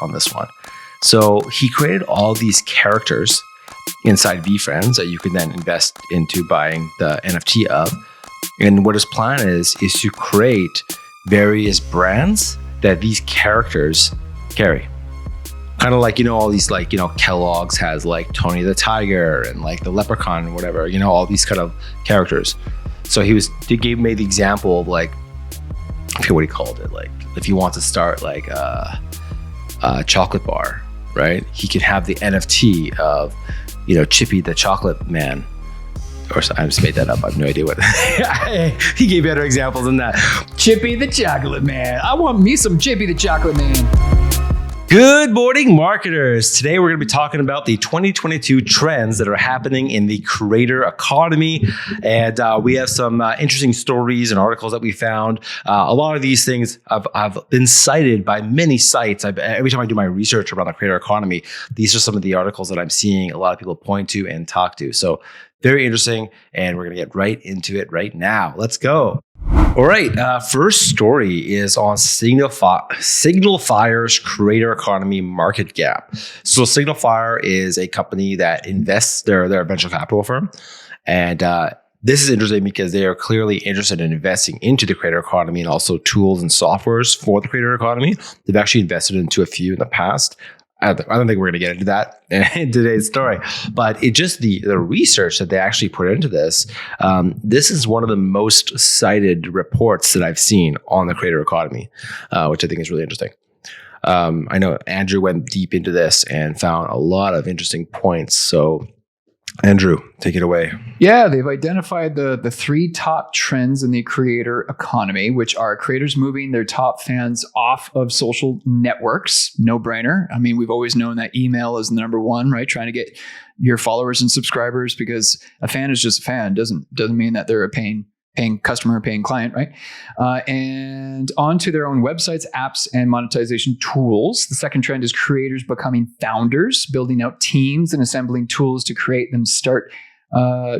on this one. So he created all these characters inside VeeFriends that you can then invest into buying the NFT of. And what his plan is to create various brands that these characters carry. Kind of like, all these Kellogg's has like Tony the Tiger and like the Leprechaun and whatever, all these kind of characters. So he made the example of like, I forget what he called it. Like if you want to start like a chocolate bar, right? He could have the NFT of, Chippy the Chocolate Man. Or I just made that up. I have no idea what. He gave better examples than that. Chippy the Chocolate Man. I want me some Chippy the Chocolate Man. Good morning, marketers. Today, we're going to be talking about the 2022 trends that are happening in the creator economy. And we have some interesting stories and articles that we found. A lot of these things have been cited by many sites. Every time I do my research around the creator economy, these are some of the articles that I'm seeing a lot of people point to and talk to. So very interesting. And we're going to get right into it right now. Let's go. All right, first story is on Signal Fire's creator economy market gap. So Signal Fire is a company that invests, they're a venture capital firm. And this is interesting because they are clearly interested in investing into the creator economy and also tools and softwares for the creator economy. They've actually invested into a few in the past. I don't think we're going to get into that in today's story, but it just the research that they actually put into this. This is one of the most cited reports that I've seen on the creator economy, which I think is really interesting. I know Andrew went deep into this and found a lot of interesting points. So Andrew, take it away. Yeah, they've identified the three top trends in the creator economy, which are creators moving their top fans off of social networks. No brainer. I mean, we've always known that email is the number one, right? Trying to get your followers and subscribers, because a fan is just a fan. Doesn't mean that they're a paying customer, paying client, right? And onto their own websites, apps, and monetization tools. The second trend is creators becoming founders, building out teams and assembling tools to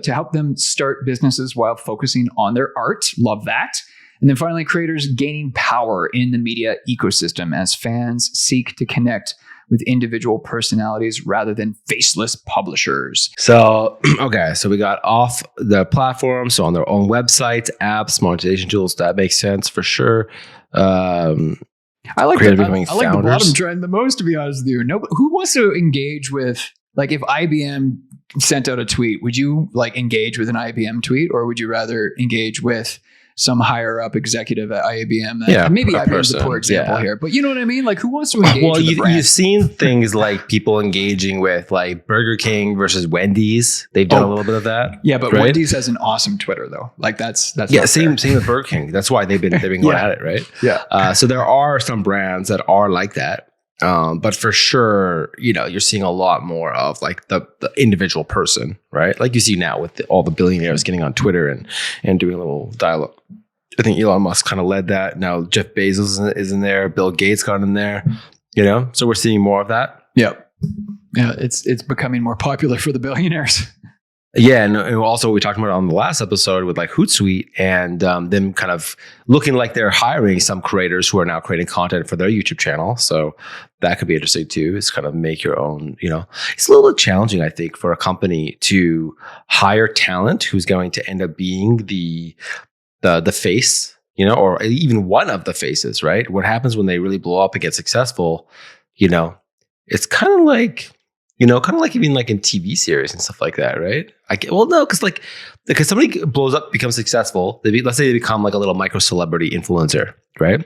help them start businesses while focusing on their art. Love that. And then finally, creators gaining power in the media ecosystem as fans seek to connect with individual personalities rather than faceless publishers. So, okay, so we got off the platform, so on their own websites, apps, monetization tools. That makes sense for sure. I like the bottom trend the most, to be honest with you. Who wants to engage with, like, if IBM sent out a tweet, would you like engage with an IBM tweet, or would you rather engage with some higher up executive at IBM? Maybe IBM's a poor example here, but you know what I mean? Like, who wants to engage with the brand? You've seen things like people engaging with like Burger King versus Wendy's. They've done a little bit of that. Yeah, but right? Wendy's has an awesome Twitter though. Like that's same with Burger King. That's why they've been going at it, right? Yeah. So there are some brands that are like that. But for sure, you're seeing a lot more of like the individual person, right? Like you see now with all the billionaires getting on Twitter and doing a little dialogue. I think Elon Musk kind of led that. Now Jeff Bezos is in there. Bill Gates got in there, so we're seeing more of that. Yeah. It's becoming more popular for the billionaires. Yeah, and also we talked about on the last episode with like Hootsuite and them kind of looking like they're hiring some creators who are now creating content for their YouTube channel. So that could be interesting too. Is kind of make your own. It's a little bit challenging, I think, for a company to hire talent who's going to end up being the face, or even one of the faces, right? What happens when they really blow up and get successful? It's kind of like. Kind of like even like in TV series and stuff like that, right? Because somebody blows up, becomes successful. Let's say they become like a little micro celebrity influencer, right?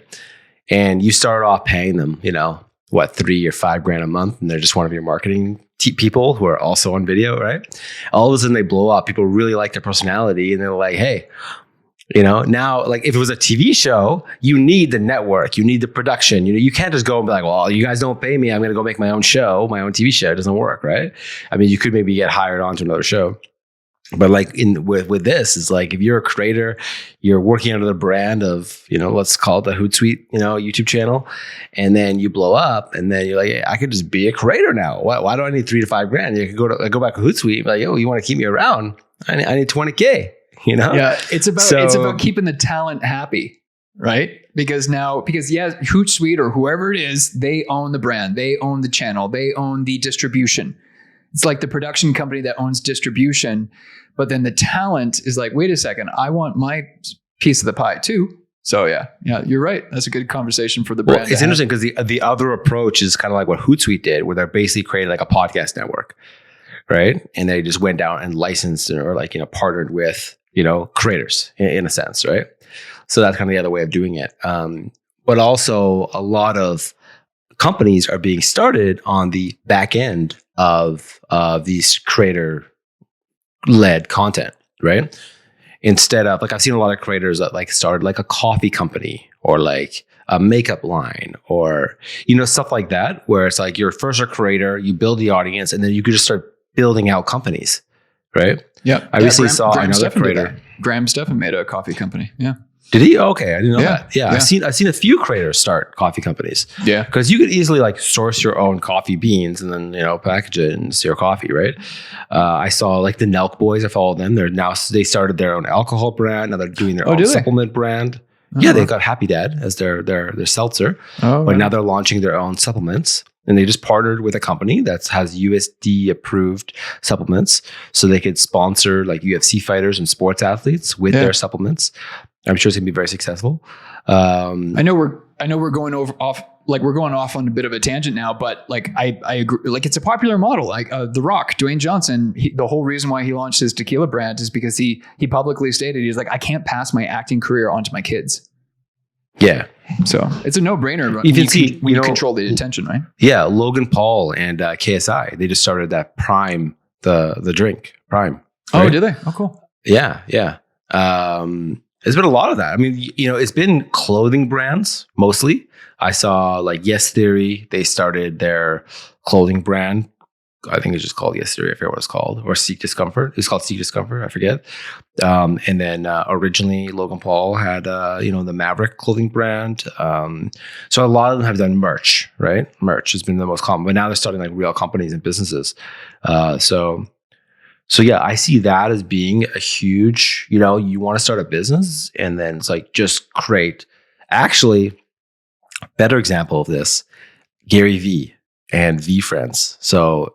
And you start off paying them, $3,000 or $5,000 a month, and they're just one of your marketing people who are also on video, right? All of a sudden they blow up. People really like their personality, and they're like, hey. Now, like if it was a TV show, you need the network, you need the production. You can't just go and be like, well, you guys don't pay me, I'm going to go make my own show, my own TV show. It doesn't work, right? I mean, you could maybe get hired onto another show. But like with this, it's like if you're a creator, you're working under the brand of, let's call it the Hootsuite, YouTube channel, and then you blow up, and then you're like, hey, I could just be a creator now. Why do I need $3,000 to $5,000? You could go back to Hootsuite and be like, yo, you want to keep me around? I need $20,000. Yeah, it's about keeping the talent happy. right? Because Hootsuite or whoever it is, they own the brand, they own the channel, they own the distribution. It's like the production company that owns distribution, but then the talent is like, wait a second, I want my piece of the pie too. So yeah, you're right. That's a good conversation for the brand. Well, it's interesting because the other approach is kind of like what Hootsuite did, where they basically created like a podcast network, right? And they just went down and licensed or like, partnered with, creators in a sense, right? So that's kind of the other way of doing it. But also a lot of companies are being started on the back end of these creator-led content, right? Instead of like, I've seen a lot of creators that like started like a coffee company or like a makeup line or, stuff like that, where it's like you're first a creator, you build the audience, and then you could just start building out companies, right? Yeah. I recently saw another creator. Graham Stephan made a coffee company. Yeah. Did he? Okay, I didn't know that. Yeah, I've seen a few creators start coffee companies. Yeah, because you could easily like source your own coffee beans and then package it and it's your coffee, right? I saw like the Nelk Boys. I follow them. They started their own alcohol brand. Now they're doing their own supplement brand. Oh. Yeah, they've got Happy Dad as their seltzer, but now they're launching their own supplements. And they just partnered with a company that has USD approved supplements, so they could sponsor like UFC fighters and sports athletes with their supplements. I'm sure it's gonna be very successful. I know we're going off on a bit of a tangent now, but like I agree. Like it's a popular model. Like The Rock, Dwayne Johnson, the whole reason why he launched his tequila brand is because he publicly stated he's like, I can't pass my acting career onto my kids. Yeah. So it's a no-brainer when you control the attention, right? Yeah, Logan Paul and KSI, they just started that Prime, the drink Prime. Right? Oh, did they? Oh, cool. Yeah. There's been a lot of that. I mean, it's been clothing brands mostly. I saw like Yes Theory. They started their clothing brand. I think it's just called Yes Theory. I forget what it's called. Or Seek Discomfort. It's called Seek Discomfort. I forget. And then originally Logan Paul had, the Maverick clothing brand. So a lot of them have done merch, right? Merch has been the most common. But now they're starting like real companies and businesses. So yeah, I see that as being a huge, you want to start a business and then it's like just create. Actually, better example of this, GaryVee and VeeFriends. So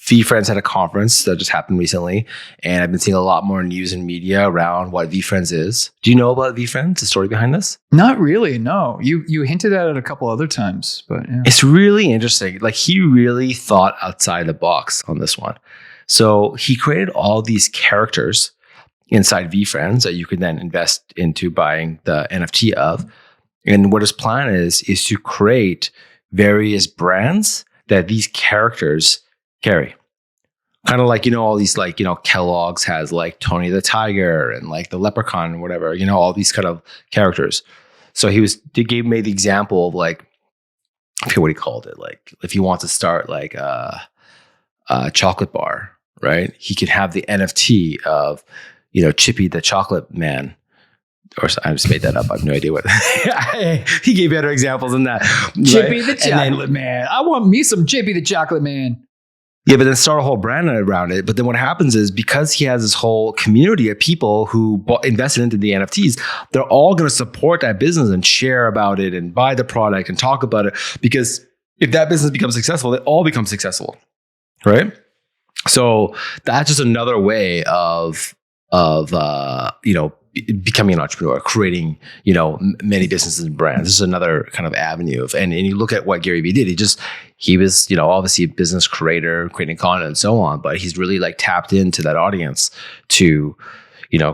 VeeFriends had a conference that just happened recently, and I've been seeing a lot more news and media around what VeeFriends is. Do you know about VeeFriends, the story behind this? Not really, no. You hinted at it a couple other times, but yeah. It's really interesting. Like he really thought outside the box on this one. So he created all these characters inside VeeFriends that you could then invest into buying the NFT of. And what his plan is to create various brands that these characters carry. Kind of like, all these like, Kellogg's has like Tony the Tiger and like the Leprechaun and whatever, all these kind of characters. So he made the example of like, I forget what he called it. Like if you want to start like a chocolate bar, right? He could have the NFT of, Chippy the Chocolate Man. Or I just made that up. I have no idea what. He gave better examples than that. Chippy the Chocolate Man. I want me some Chippy the Chocolate Man. Yeah, but then start a whole brand around it. But then what happens is because he has this whole community of people who invested into the NFTs, they're all going to support that business and share about it and buy the product and talk about it. Because if that business becomes successful, they all become successful, right? So that's just another way of becoming an entrepreneur, creating, many businesses and brands. This is another kind of avenue of, and you look at what GaryVee did. He was, obviously a business creator, creating content and so on, but he's really like tapped into that audience to,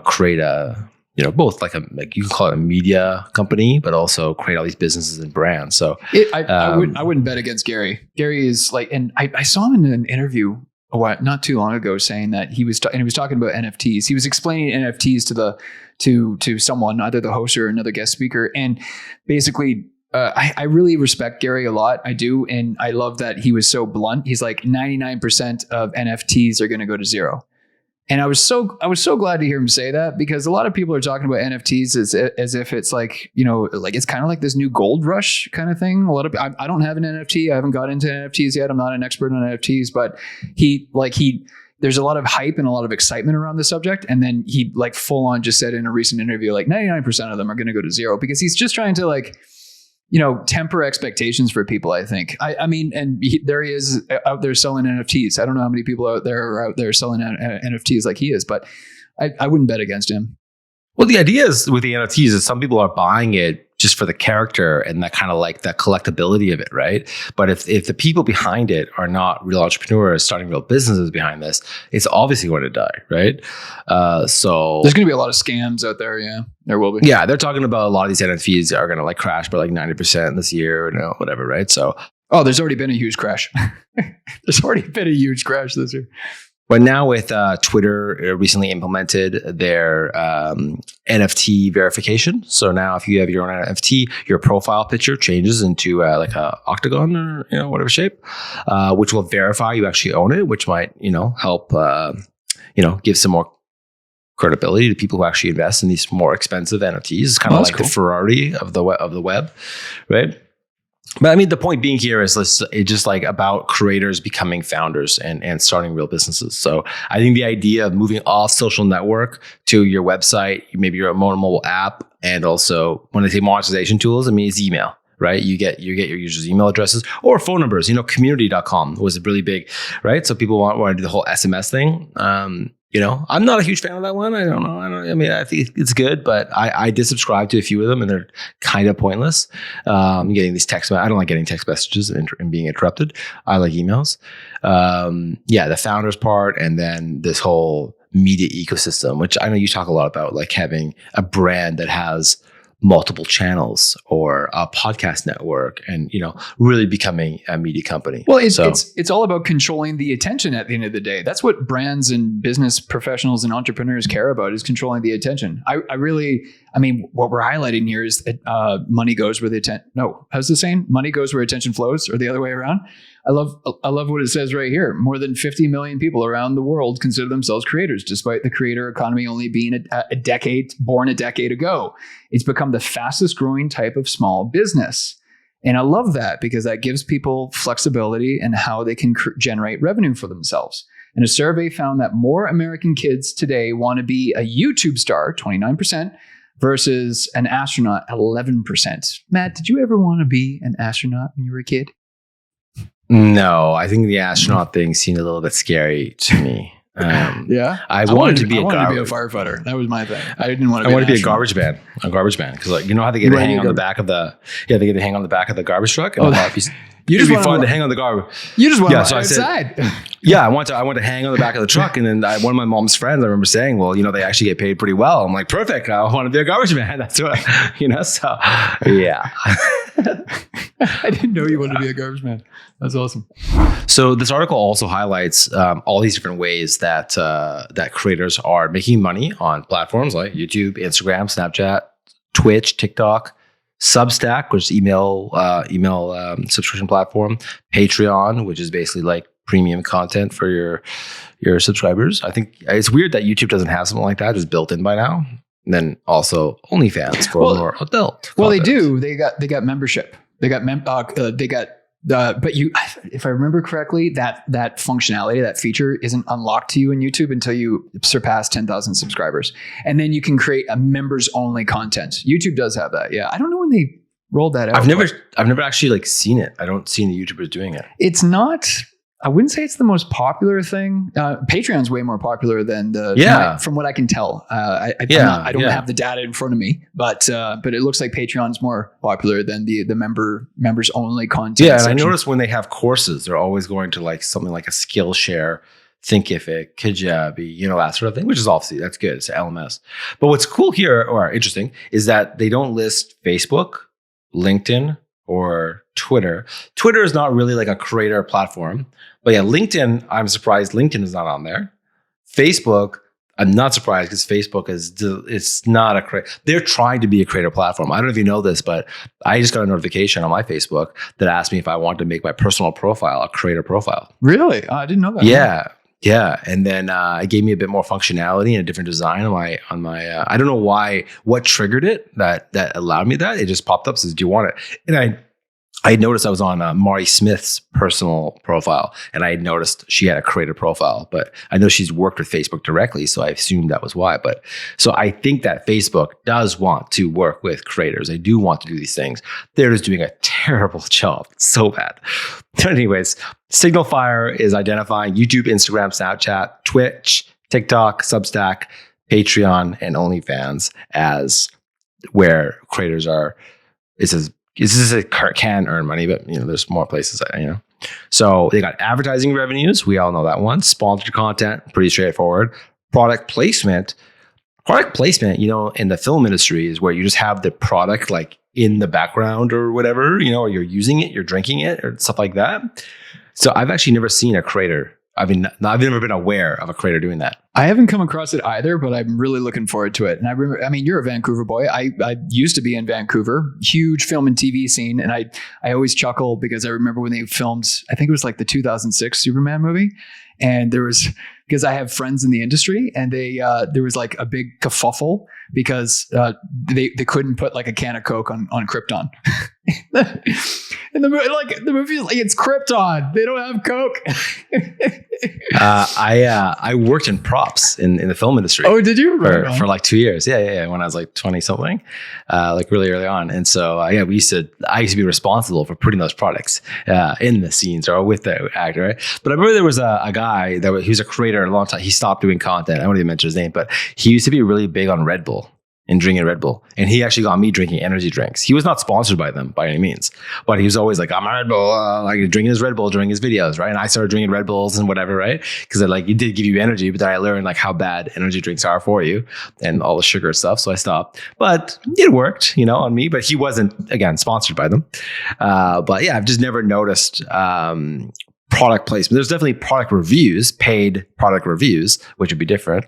create a, both like you can call it a media company, but also create all these businesses and brands. So I wouldn't bet against Gary. Gary is like, and I saw him in an interview not too long ago saying that he was talking about NFTs. He was explaining NFTs to someone, either the host or another guest speaker. And basically, I really respect Gary a lot. I do. And I love that he was so blunt. He's like 99% of NFTs are going to go to zero. And I was so glad to hear him say that, because a lot of people are talking about NFTs as if it's like, like it's kind of like this new gold rush kind of thing. I don't have an NFT. I haven't got into NFTs yet. I'm not an expert on NFTs, but he there's a lot of hype and a lot of excitement around the subject. And then he like full on just said in a recent interview, like 99% of them are going to go to zero, because he's just trying to like, temper expectations for people, I think. I mean, and there he is out there selling NFTs. I don't know how many people out there are out there selling NFTs like he is, but I wouldn't bet against him. Well, the idea is with the NFTs is some people are buying it just for the character and that kind of like that collectability of it, right? But if the people behind it are not real entrepreneurs starting real businesses behind this, it's obviously going to die, right? So there's going to be a lot of scams out there. Yeah, there will be. Yeah, they're talking about a lot of these NFTs are going to like crash by like 90% this year, whatever, right? So, there's already been a huge crash. There's already been a huge crash this year. But now with Twitter recently implemented their NFT verification. So now if you have your own NFT, your profile picture changes into like a octagon or whatever shape, which will verify you actually own it, which might help give some more credibility to people who actually invest in these more expensive NFTs. It's kind of like cool. The Ferrari of the web, right? But I mean, the point being here is it's just like about creators becoming founders and starting real businesses. So I think the idea of moving off social network to your website, maybe your mobile app, and also when I say monetization tools, I mean, it's email, right? You get your users' email addresses or phone numbers. Community.com was really big, right? So people want to do the whole SMS thing. I'm not a huge fan of that one. I don't know. I mean, I think it's good, but I did subscribe to a few of them and they're kind of pointless. Getting these I don't like getting text messages and being interrupted. I like emails. The founders part, and then this whole media ecosystem, which I know you talk a lot about, like having a brand that has multiple channels or a podcast network and, really becoming a media company. Well, it's all about controlling the attention at the end of the day. That's what brands and business professionals and entrepreneurs care about, is controlling the attention. What we're highlighting here is that money goes where the attention. No, how's the saying? Money goes where attention flows, or the other way around. I love what it says right here. More than 50 million people around the world consider themselves creators, despite the creator economy only being born a decade ago. It's become the fastest growing type of small business. And I love that, because that gives people flexibility in how they can generate revenue for themselves. And a survey found that more American kids today want to be a YouTube star, 29%, versus an astronaut, 11%. Matt, did you ever want to be an astronaut when you were a kid? No, I think the astronaut thing seemed a little bit scary to me. Yeah, I wanted to be a firefighter. That was my thing. I didn't want to. I wanted to be a garbage man, because like how they get to hang on the back of the they get to hang on the back of the garbage truck. And it'd be fun to hang on the garbage. You just want to ride outside. I want to hang on the back of the truck, and then one of my mom's friends, I remember saying, well, they actually get paid pretty well. I'm like, perfect. I want to be a garbage man. That's what So yeah. I didn't know you wanted to be a garbage man. That's awesome. So this article also highlights all these different ways that creators are making money on platforms like YouTube, Instagram, Snapchat, Twitch, TikTok, Substack, which is email subscription platform, Patreon, which is basically like premium content for your subscribers. I think it's weird that YouTube doesn't have something like that just built in by now. And then also OnlyFans for more adult. Well, content. They do. They got membership. They got but if I remember correctly, that functionality, that feature isn't unlocked to you in YouTube until you surpass 10,000 subscribers. And then you can create a members only content. YouTube does have that. Yeah. I don't know when they rolled that out. I've never actually seen it. I don't see any YouTubers doing it. It's not, I wouldn't say it's the most popular thing. Patreon's way more popular than from what I can tell. I don't have the data in front of me, but it looks like Patreon's more popular than the members only content. Yeah, section. And I noticed when they have courses, they're always going to like something like a Skillshare, Thinkific, Kajabi, that sort of thing, which is obviously that's good. It's LMS. But what's cool here or interesting is that they don't list Facebook, LinkedIn, or Twitter. Twitter is not really like a creator platform. But yeah, LinkedIn, I'm surprised LinkedIn is not on there. Facebook, I'm not surprised because Facebook it's not they're trying to be a creator platform. I don't know if you know this, but I just got a notification on my Facebook that asked me if I wanted to make my personal profile a creator profile. Really? Oh, I didn't know that. Yeah. And then it gave me a bit more functionality and a different design on my I don't know what triggered it that allowed me that. It just popped up, says, do you want it? And I had noticed I was on Mari Smith's personal profile, and I had noticed she had a creator profile, but I know she's worked with Facebook directly, so I assumed that was why. But so I think that Facebook does want to work with creators. They do want to do these things. They're just doing a terrible job. It's so bad. Anyways, Signal Fire is identifying YouTube, Instagram, Snapchat, Twitch, TikTok, Substack, Patreon, and OnlyFans as where creators are. It says can earn money, but there's more places that. So they got advertising revenues. We all know that one. Sponsored content, pretty straightforward. Product placement, in the film industry is where you just have the product like in the background or whatever, or you're using it, you're drinking it or stuff like that. So I've actually never seen a creator. I've never been aware of a creator doing that. I haven't come across it either, but I'm really looking forward to it. And I remember, you're a Vancouver boy. I used to be in Vancouver, huge film and TV scene. And I always chuckle because I remember when they filmed, I think it was like the 2006 Superman movie. And because I have friends in the industry, and there was like a big kerfuffle because they couldn't put like a can of Coke on Krypton. And the movie is like, it's Krypton. They don't have Coke. I worked in props in the film industry. Oh, did you? For like 2 years. Yeah. When I was like 20 something, like really early on. And so I used to be responsible for putting those products in the scenes or with the actor. Right? But I remember there was a guy he was a creator a long time. He stopped doing content. I won't even mention his name, but he used to be really big on Red Bull and drinking Red Bull. And he actually got me drinking energy drinks. He was not sponsored by them by any means, but he was always like, I'm a Red Bull, like drinking his Red Bull during his videos, right? And I started drinking Red Bulls and whatever, right? Because it did give you energy, but then I learned like how bad energy drinks are for you and all the sugar stuff. So I stopped, but it worked, on me, but he wasn't, again, sponsored by them. But yeah, I've just never noticed, product placement. There's definitely product reviews, paid product reviews, which would be different.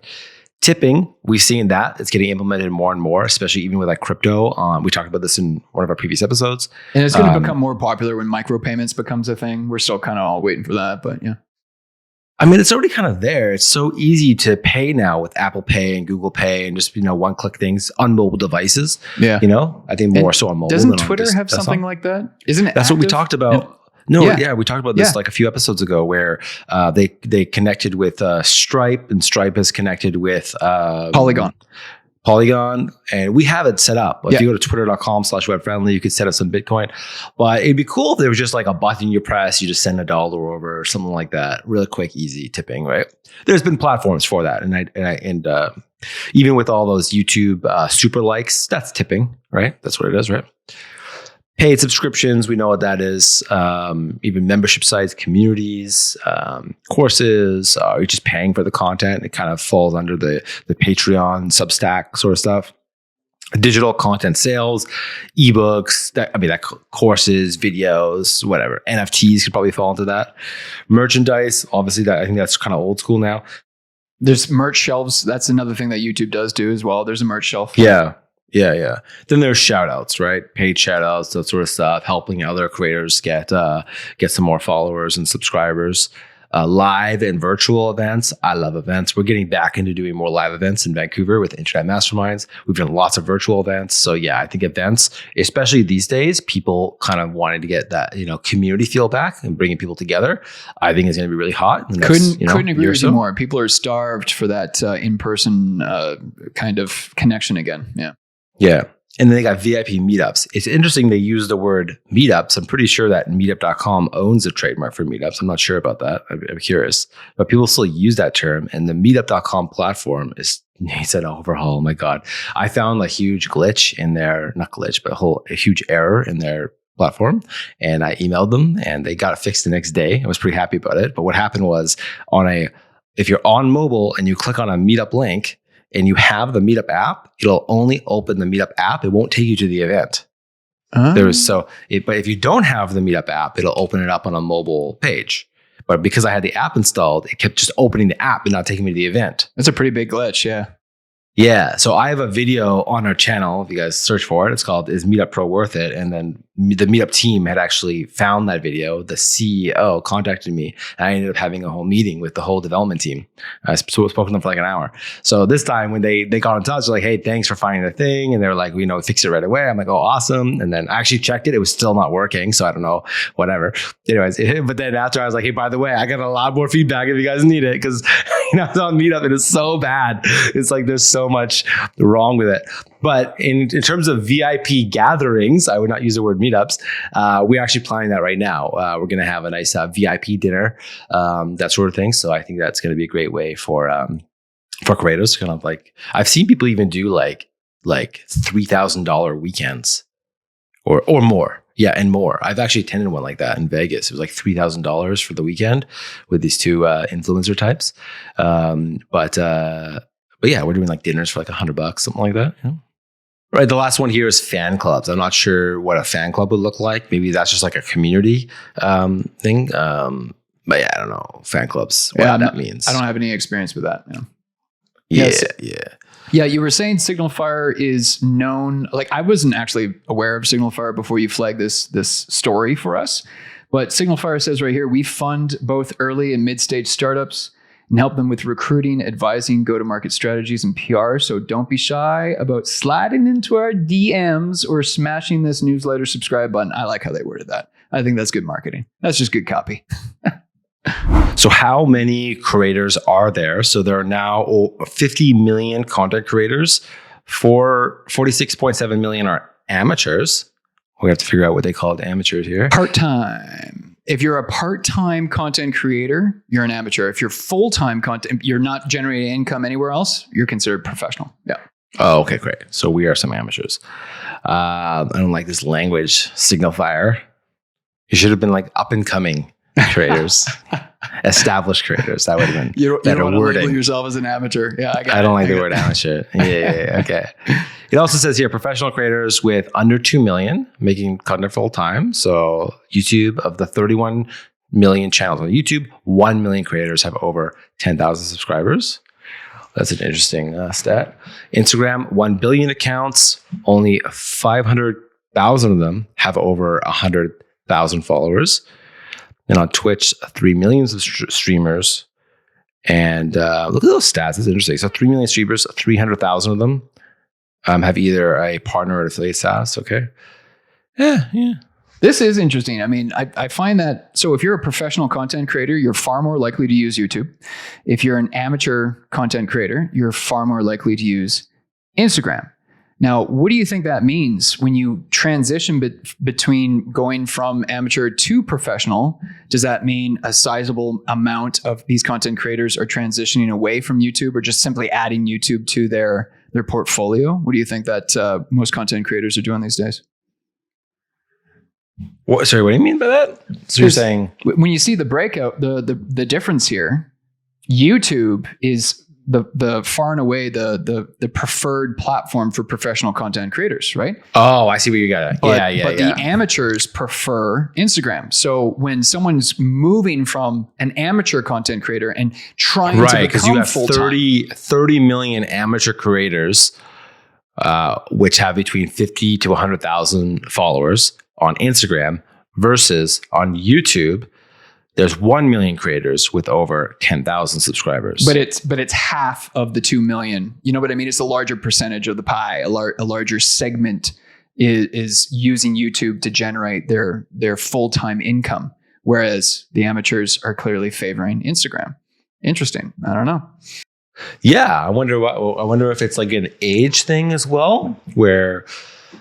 Tipping, we've seen that it's getting implemented more and more, especially even with like crypto. We talked about this in one of our previous episodes. And it's going to become more popular when micropayments becomes a thing. We're still kind of all waiting for that, but yeah. It's already kind of there. It's so easy to pay now with Apple Pay and Google Pay and just, one-click things on mobile devices. Yeah. I think more so on mobile. Doesn't Twitter have something like that? Isn't it? That's active? What we talked about. No, we talked about this like a few episodes ago where they connected with Stripe, and Stripe has connected with Polygon, and we have it set up. If you go to twitter.com/webfriendly, you could set up some Bitcoin. But it'd be cool if there was just like a button you press, you just send $1 over or something like that. Really quick, easy tipping, right? There's been platforms for that, and even with all those YouTube super likes, that's tipping, right? That's what it is, right? Paid subscriptions, we know what that is. Even membership sites, communities, courses, you're just paying for the content. It kind of falls under the Patreon, Substack sort of stuff. Digital content sales, ebooks, courses, videos, whatever. NFTs could probably fall into that. Merchandise, obviously, I think that's kind of old school now. There's merch shelves. That's another thing that YouTube does do as well. There's a merch shelf. Yeah. Then there's shout outs, right? Paid shout outs, that sort of stuff, helping other creators get some more followers and subscribers. Live and virtual events. I love events. We're getting back into doing more live events in Vancouver with Internet Masterminds. We've done lots of virtual events. So yeah, I think events, especially these days, people kind of wanting to get that, community feel back and bringing people together. I think it's going to be really hot. Couldn't agree with you more. People are starved for that in-person kind of connection again. Yeah. Yeah. And then they got VIP meetups. It's interesting they use the word meetups. I'm pretty sure that meetup.com owns a trademark for meetups. I'm not sure about that. I'm curious. But people still use that term. And the meetup.com platform needs an overhaul. Oh my God. I found a huge glitch in their, not glitch, but a huge error in their platform. And I emailed them and they got it fixed the next day. I was pretty happy about it. But what happened was if you're on mobile and you click on a meetup link, and you have the Meetup app, it'll only open the Meetup app. It won't take you to the event. But if you don't have the Meetup app, it'll open it up on a mobile page. But because I had the app installed, it kept just opening the app and not taking me to the event. That's a pretty big glitch, yeah. Yeah. So I have a video on our channel. If you guys search for it, it's called "Is Meetup Pro Worth It?" And then the meetup team had actually found that video. The CEO contacted me, and I ended up having a whole meeting with the whole development team. I spoke to them for like an hour. So this time when they got in touch, they're like, hey, thanks for finding the thing. And they're like, fix it right away. I'm like, oh, awesome. And then I actually checked it. It was still not working. So I don't know, whatever. Anyways, but then after I was like, hey, by the way, I got a lot more feedback if you guys need it. Because I was on meetup and it's so bad. It's like there's so much wrong with it. But in terms of VIP gatherings, I would not use the word meetups. We're actually planning that right now. We're going to have a nice VIP dinner, that sort of thing. So I think that's going to be a great way for creators. Kind of like I've seen people even do like $3,000 weekends or more. Yeah, and more. I've actually attended one like that in Vegas. It was like $3,000 for the weekend with these two influencer types. But yeah, we're doing like dinners for like $100, something like that. Right. The last one here is fan clubs. I'm not sure what a fan club would look like. Maybe that's just like a community thing. But yeah, I don't know. Fan clubs, what that means. I don't have any experience with that. Yeah. You were saying Signal Fire is known. Like I wasn't actually aware of Signal Fire before you flagged this story for us. But Signal Fire says right here, we fund both early and mid-stage startups and help them with recruiting, advising, go-to-market strategies, and PR. So don't be shy about sliding into our DMs or smashing this newsletter subscribe button. I like how they worded that. I think that's good marketing. That's just good copy. So how many creators are there? So there are now 50 million content creators. 46.7 million are amateurs. We have to figure out what they call it, amateurs here. Part-time. If you're a part-time content creator, you're an amateur. If you're full-time content, you're not generating income anywhere else, you're considered professional. Yeah. Oh, okay, great. So we are some amateurs. I don't like this language, Signal Fire. You should have been like up and coming creators, established creators. That would have been you better don't wording. Label yourself as an amateur. Yeah, I don't like the word amateur. Yeah, okay. It also says here, professional creators with under 2 million making content full time. So YouTube, of the 31 million channels on YouTube, 1 million creators have over 10,000 subscribers. That's an interesting stat. Instagram, 1 billion accounts. Only 500,000 of them have over 100,000 followers. And on Twitch, 3 million streamers. And look at those stats. It's interesting. So 3 million streamers, 300,000 of them have either a partner or affiliate SaaS. Okay. Yeah. This is interesting. I mean, I find that, so if you're a professional content creator, you're far more likely to use YouTube. If you're an amateur content creator, you're far more likely to use Instagram. Now, what do you think that means when you transition between going from amateur to professional? Does that mean a sizable amount of these content creators are transitioning away from YouTube or just simply adding YouTube to their portfolio? What do you think that most content creators are doing these days? Sorry, what do you mean by that? So you're saying when you see the breakout, the difference here, YouTube is the far and away the preferred platform for professional content creators, right? Oh, I see what you got. But the amateurs prefer Instagram. So when someone's moving from an amateur content creator and trying to become because you have full-time, 30 million amateur creators, which have between 50 to 100,000 followers on Instagram, versus on YouTube, there's 1 million creators with over 10,000 subscribers. But it's half of the 2 million. You know what I mean? It's a larger percentage of the pie. A larger segment is using YouTube to generate their full-time income, whereas the amateurs are clearly favoring Instagram. Interesting. I don't know. Yeah, I wonder if it's like an age thing as well, where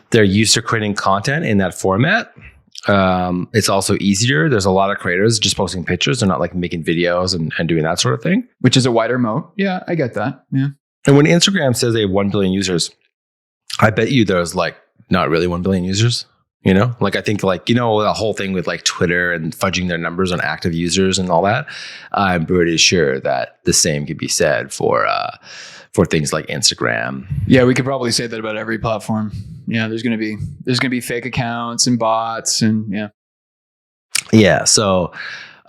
they're used to creating content in that format. It's also easier. There's a lot of creators just posting pictures. They're not like making videos and doing that sort of thing. Which is a wider moat. Yeah, I get that. Yeah. And when Instagram says they have 1 billion users, I bet you there's like not really 1 billion users. You know, like I think like, the whole thing with like Twitter and fudging their numbers on active users and all that. I'm pretty sure that the same could be said for things like Instagram. Yeah, we could probably say that about every platform. Yeah, there's gonna be fake accounts and bots and yeah. Yeah. So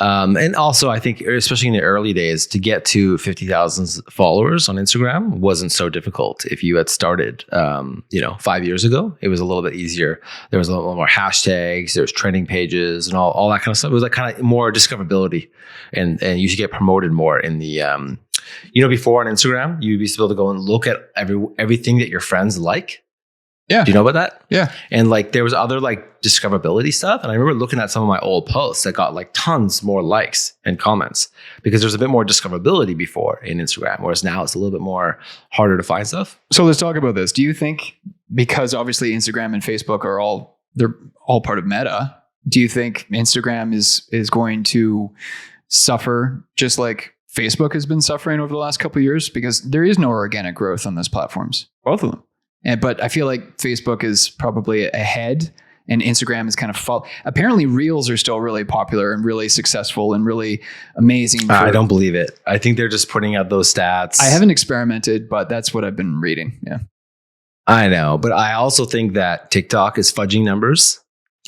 And also, I think, especially in the early days, to get to 50,000 followers on Instagram wasn't so difficult. If you had started, 5 years ago, it was a little bit easier. There was a little more hashtags, there was trending pages, and all that kind of stuff. It was like kind of more discoverability, and you should get promoted more in the. Before on Instagram, you'd be able to go and look at everything that your friends like. Yeah. Do you know about that? Yeah. And like there was other like discoverability stuff. And I remember looking at some of my old posts that got like tons more likes and comments because there's a bit more discoverability before in Instagram, whereas now it's a little bit more harder to find stuff. So let's talk about this. Do you think, because obviously Instagram and Facebook they're all part of Meta, do you think Instagram is going to suffer just like Facebook has been suffering over the last couple of years? Because there is no organic growth on those platforms, both of them. But I feel like Facebook is probably ahead and Instagram is kind of apparently Reels are still really popular and really successful and really amazing. I don't believe it. I think they're just putting out those stats. I haven't experimented, but that's what I've been reading. Yeah. I know, but I also think that TikTok is fudging numbers.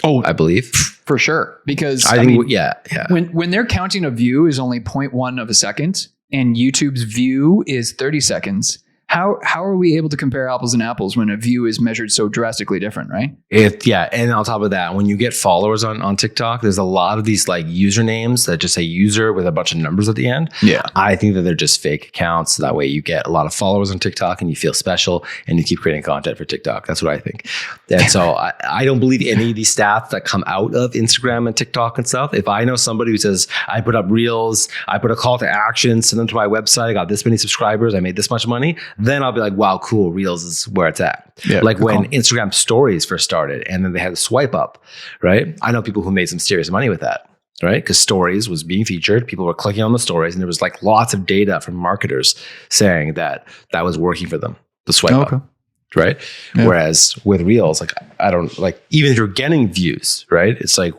Oh, I believe. For sure. Because I think, yeah. When they're counting a view is only 0.1 of a second and YouTube's view is 30 seconds, how are we able to compare apples and apples when a view is measured so drastically different, right? And on top of that, when you get followers on TikTok, there's a lot of these like usernames that just say user with a bunch of numbers at the end. Yeah. I think that they're just fake accounts. That way you get a lot of followers on TikTok and you feel special and you keep creating content for TikTok. That's what I think. And so I don't believe any of these stats that come out of Instagram and TikTok and stuff. If I know somebody who says, I put up Reels, I put a call to action, send them to my website, I got this many subscribers, I made this much money, then I'll be like, wow, cool, Reels is where it's at. Yeah, like when Instagram stories first started and then they had a swipe up, right? I know people who made some serious money with that, right? Because stories was being featured. People were clicking on the stories and there was like lots of data from marketers saying that was working for them, the swipe up, right? Yeah. Whereas with Reels, like I don't like, even if you're getting views, right? It's like,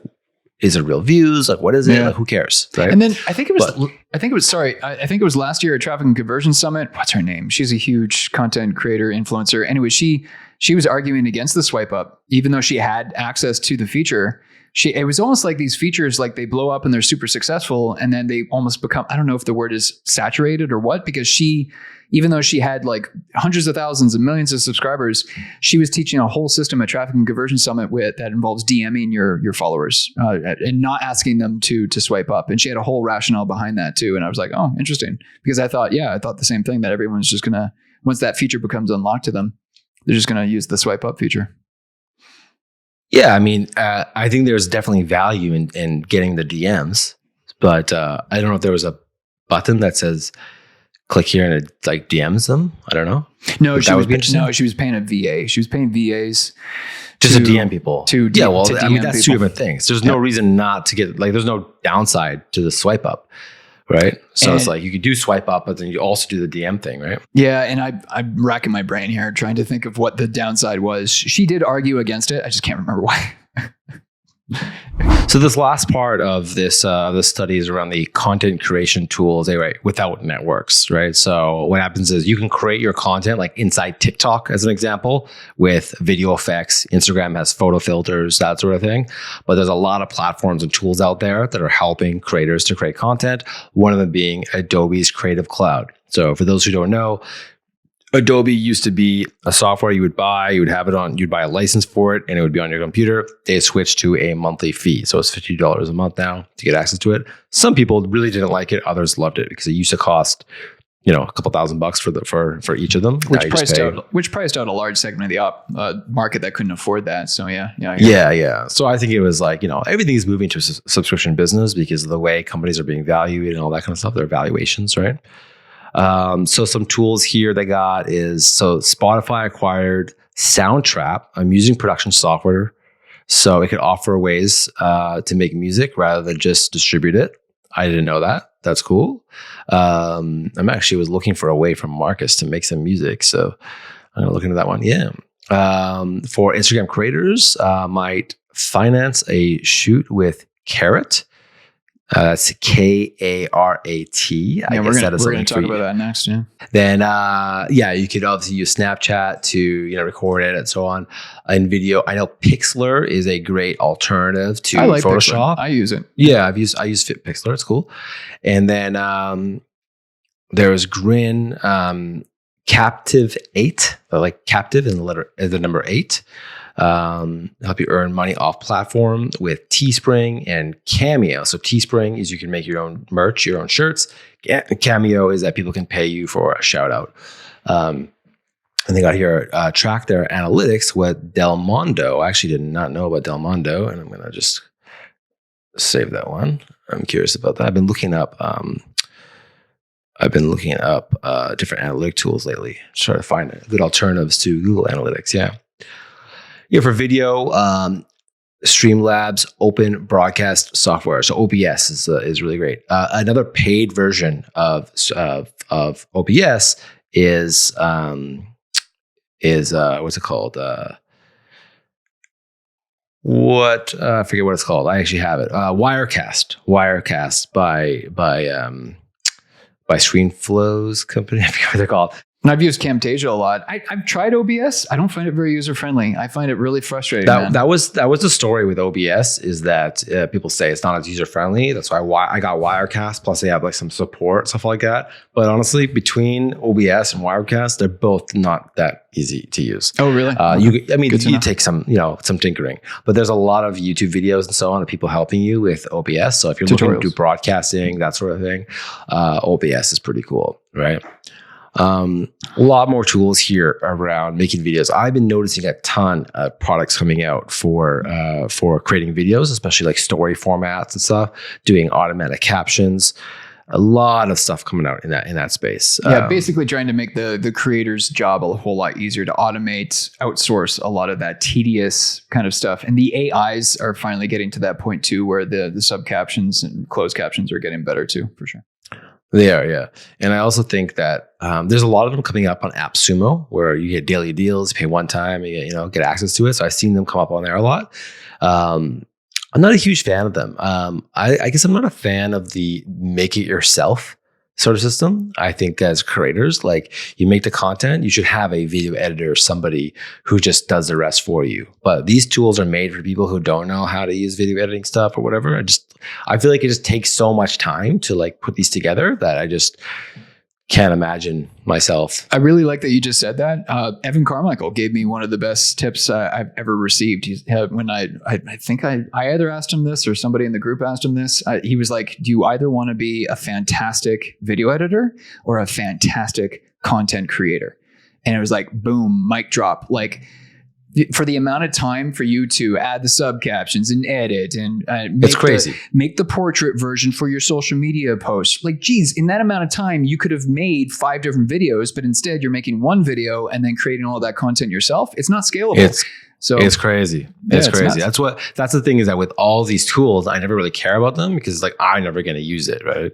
is it real views? Like, what is it? Like, who cares? Right. And then I think it was last year at Traffic and Conversion Summit. What's her name? She's a huge content creator, influencer. Anyway, she was arguing against the swipe up, even though she had access to the feature. It was almost like these features, like they blow up and they're super successful. And then they almost become, I don't know if the word is saturated or what, because even though she had like hundreds of thousands and millions of subscribers, she was teaching a whole system at Traffic and Conversion Summit that involves DMing your followers and not asking them to swipe up. And she had a whole rationale behind that too. And I was like, oh, interesting. Because I thought the same thing, that everyone's just going to, once that feature becomes unlocked to them, they're just going to use the swipe up feature. Yeah, I mean, I think there's definitely value in getting the DMs, but I don't know if there was a button that says click here and it like DMs them. I don't know. No, she was paying a VA. She was paying VAs just to DM people. I mean, that's two different things. There's no reason not to get, like, there's no downside to the swipe up. Right. So it's like you could do swipe up, but then you also do the DM thing, right? Yeah. And I'm racking my brain here trying to think of what the downside was. She did argue against it. I just can't remember why. So this last part of this study is around the content creation tools, without networks, right? So what happens is you can create your content like inside TikTok, as an example, with video effects. Instagram has photo filters, that sort of thing. But there's a lot of platforms and tools out there that are helping creators to create content. One of them being Adobe's Creative Cloud. So for those who don't know, Adobe used to be a software you would buy, you'd buy a license for it and it would be on your computer. They switched to a monthly fee. So it's $50 a month now to get access to it. Some people really didn't like it. Others loved it because it used to cost, a couple $1,000 for each of them. Which priced out a large segment of the market that couldn't afford that. So yeah. So I think it was like, everything is moving to a subscription business because of the way companies are being valued and all that kind of stuff, their valuations, right? So some tools here they got is, so Spotify acquired Soundtrap, a music production software. So it could offer ways to make music rather than just distribute it. I didn't know that. That's cool. I'm actually was looking for a way from Marcus to make some music. So I'm gonna look into that one. Yeah. For Instagram creators, might finance a shoot with Karat. That's Karat. I Yeah, guess that is we're gonna something talk about that next. Yeah. Then, you could obviously use Snapchat to record it and so on. In video, I know Pixlr is a great alternative to I like Photoshop. Pixlr. I use it. Yeah, I use Pixlr. It's cool. And then there's Grin, Captive 8, like Captive in the number 8. Help you earn money off platform with Teespring and Cameo. So Teespring is you can make your own merch, your own shirts. Cameo is that people can pay you for a shout out. And they got here, track their analytics with Del Mondo. I actually did not know about Del Mondo, and I'm going to just save that one. I'm curious about that. I've been looking up different analytic tools lately, trying to find good alternatives to Google Analytics. Yeah, for video, Streamlabs Open Broadcast Software. So OBS is really great. Another paid version of OBS is what's it called? I forget what it's called. I actually have it. Wirecast by ScreenFlow's company. I forget what they're called. And I've used Camtasia a lot. I've tried OBS. I don't find it very user friendly. I find it really frustrating. That was the story with OBS, is that people say it's not as user friendly. That's why I got Wirecast. Plus, they have like some support, stuff like that. But honestly, between OBS and Wirecast, they're both not that easy to use. Oh, really? You take some tinkering, but there's a lot of YouTube videos and so on of people helping you with OBS. So if you're looking to do broadcasting, that sort of thing, OBS is pretty cool, right? A lot more tools here around making videos. I've been noticing a ton of products coming out for creating videos, especially like story formats and stuff, doing automatic captions. A lot of stuff coming out in that space. Basically trying to make the creator's job a whole lot easier, to automate, outsource a lot of that tedious kind of stuff. And the AIs are finally getting to that point too, where the sub captions and closed captions are getting better too, for sure. They are, yeah. And I also think that there's a lot of them coming up on AppSumo, where you get daily deals, you pay one time, you get access to it. So I've seen them come up on there a lot. I'm not a huge fan of them. I guess I'm not a fan of the make it yourself sort of system. I think as creators, like, you make the content, you should have a video editor, somebody who just does the rest for you. But these tools are made for people who don't know how to use video editing stuff or whatever. I feel like it just takes so much time to like put these together that I just can't imagine myself. I really like that you just said that. Evan Carmichael gave me one of the best tips I've ever received. When I think I either asked him this or somebody in the group asked him this. He was like, do you either want to be a fantastic video editor or a fantastic content creator? And it was like, boom, mic drop. Like, for the amount of time for you to add the sub captions and edit and make the portrait version for your social media post. Like, geez, in that amount of time, you could have made 5 different videos, but instead you're making one video and then creating all of that content yourself. It's not scalable. It's crazy. It's crazy. That's the thing, is that with all these tools, I never really care about them because it's like, I'm never going to use it. Right.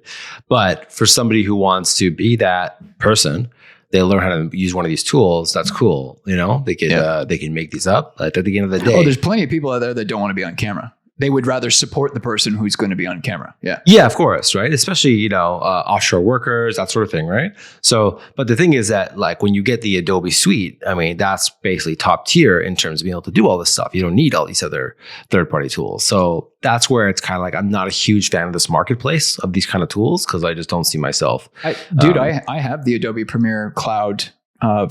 But for somebody who wants to be that person, they learn how to use one of these tools. That's cool. They can make these up. But at the end of the day, there's plenty of people out there that don't want to be on camera. They would rather support the person who's going to be on camera. Yeah. Yeah, of course. Right. Especially, offshore workers, that sort of thing. Right. So, but the thing is that, like, when you get the Adobe suite, I mean, that's basically top tier in terms of being able to do all this stuff. You don't need all these other third-party tools. So that's where it's kind of like, I'm not a huge fan of this marketplace of these kind of tools, because I just don't see myself. I have the Adobe Premiere Cloud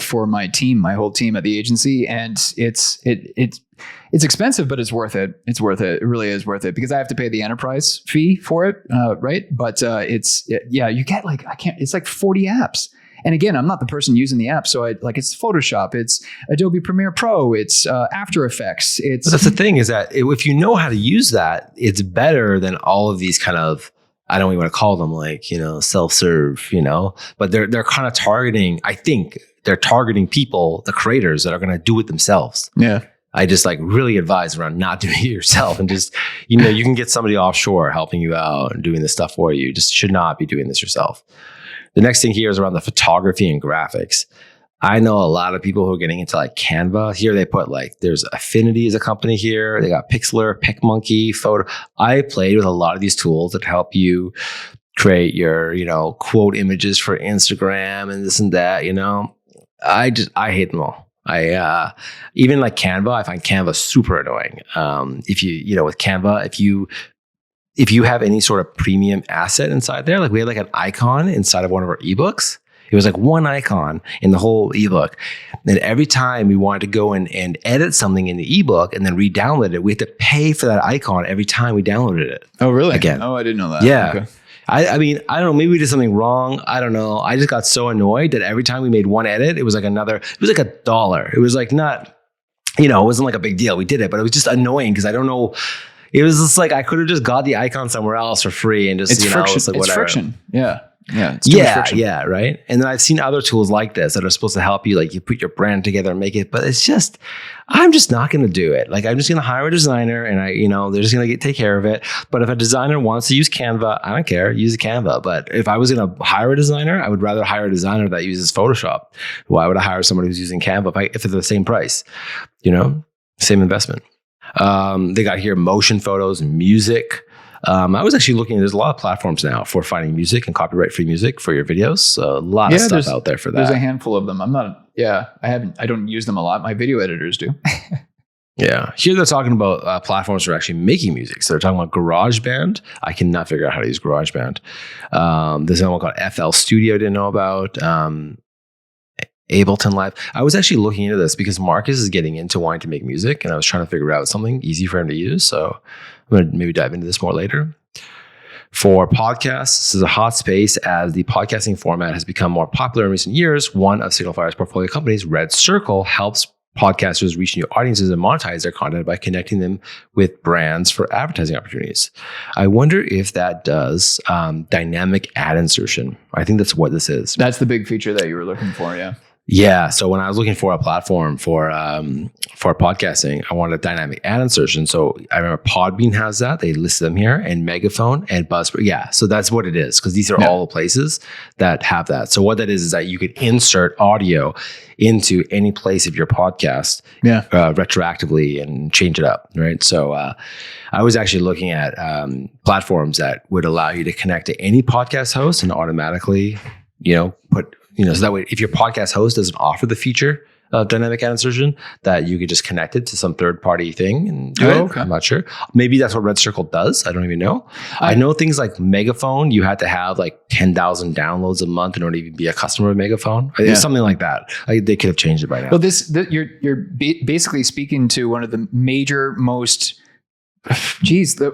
for my team, my whole team at the agency. And it's expensive, but it's worth it. It's worth it. It really is worth it, because I have to pay the enterprise fee for it. Right. But you get it's like 40 apps. And again, I'm not the person using the app. So it's Photoshop, it's Adobe Premiere Pro, it's After Effects. But that's the thing, is that if you know how to use that, it's better than all of these kind of, I don't even want to call them self-serve, but they're kind of targeting, I think they're targeting people, the creators that are going to do it themselves. Yeah. I just really advise around not doing it yourself, and just, you can get somebody offshore helping you out and doing this stuff for you. Just should not be doing this yourself. The next thing here is around the photography and graphics. I know a lot of people who are getting into like Canva. Here they put like, there's Affinity as a company here. They got Pixlr, PicMonkey, Photo. I played with a lot of these tools that help you create your, quote images for Instagram and this and that, I hate them all. I even like Canva, I find Canva super annoying. If you, with Canva, if you have any sort of premium asset inside there, like we had like an icon inside of one of our ebooks. It was like one icon in the whole ebook. And every time we wanted to go in and edit something in the ebook and then re-download it, we had to pay for that icon every time we downloaded it. Oh, really? Again. Oh, I didn't know that. Yeah. Okay. I mean, I don't know, maybe we did something wrong. I don't know. I just got so annoyed that every time we made one edit, it was like $1. It was like not, it wasn't like a big deal. We did it, but it was just annoying because I don't know. It was just like, I could have just got the icon somewhere else for free and just, it's friction. It's like it's whatever. Friction. Yeah. Yeah. It's too much friction. Yeah. Right. And then I've seen other tools like this that are supposed to help you, like you put your brand together and make it, but it's just, I'm just not going to do it. Like I'm just going to hire a designer and they're just going to take care of it. But if a designer wants to use Canva, I don't care, use Canva. But if I was going to hire a designer, I would rather hire a designer that uses Photoshop. Why would I hire someone who's using Canva if it's the same price, same investment? They got here motion photos, music. I was actually looking, there's a lot of platforms now for finding music and copyright-free music for your videos. So a lot of stuff out there for that. There's a handful of them. I don't use them a lot. My video editors do. Yeah. Here they're talking about platforms for actually making music. So they're talking about GarageBand. I cannot figure out how to use GarageBand. There's another one called FL Studio I didn't know about. Ableton Live. I was actually looking into this because Marcus is getting into wanting to make music and I was trying to figure out something easy for him to use. So I'm going to maybe dive into this more later. For podcasts, this is a hot space as the podcasting format has become more popular in recent years. One of Signalfire's portfolio companies, Red Circle, helps podcasters reach new audiences and monetize their content by connecting them with brands for advertising opportunities. I wonder if that does dynamic ad insertion. I think that's what this is. That's the big feature that you were looking for, yeah. Yeah. So when I was looking for a platform for podcasting, I wanted a dynamic ad insertion. So I remember Podbean has that. They list them here, and Megaphone and Buzzsprout. Yeah. So that's what it is, because these are all the places that have that. So what that is that you could insert audio into any place of your podcast retroactively and change it up. Right. So I was actually looking at platforms that would allow you to connect to any podcast host and automatically, put, so that way, if your podcast host doesn't offer the feature of dynamic ad insertion, that you could just connect it to some third-party thing and do it. Okay. I'm not sure. Maybe that's what Red Circle does. I don't even know. I know things like Megaphone, you had to have like 10,000 downloads a month in order to even be a customer of Megaphone. It's something like that. They could have changed it by now. Well, you're basically speaking to one of the major, most...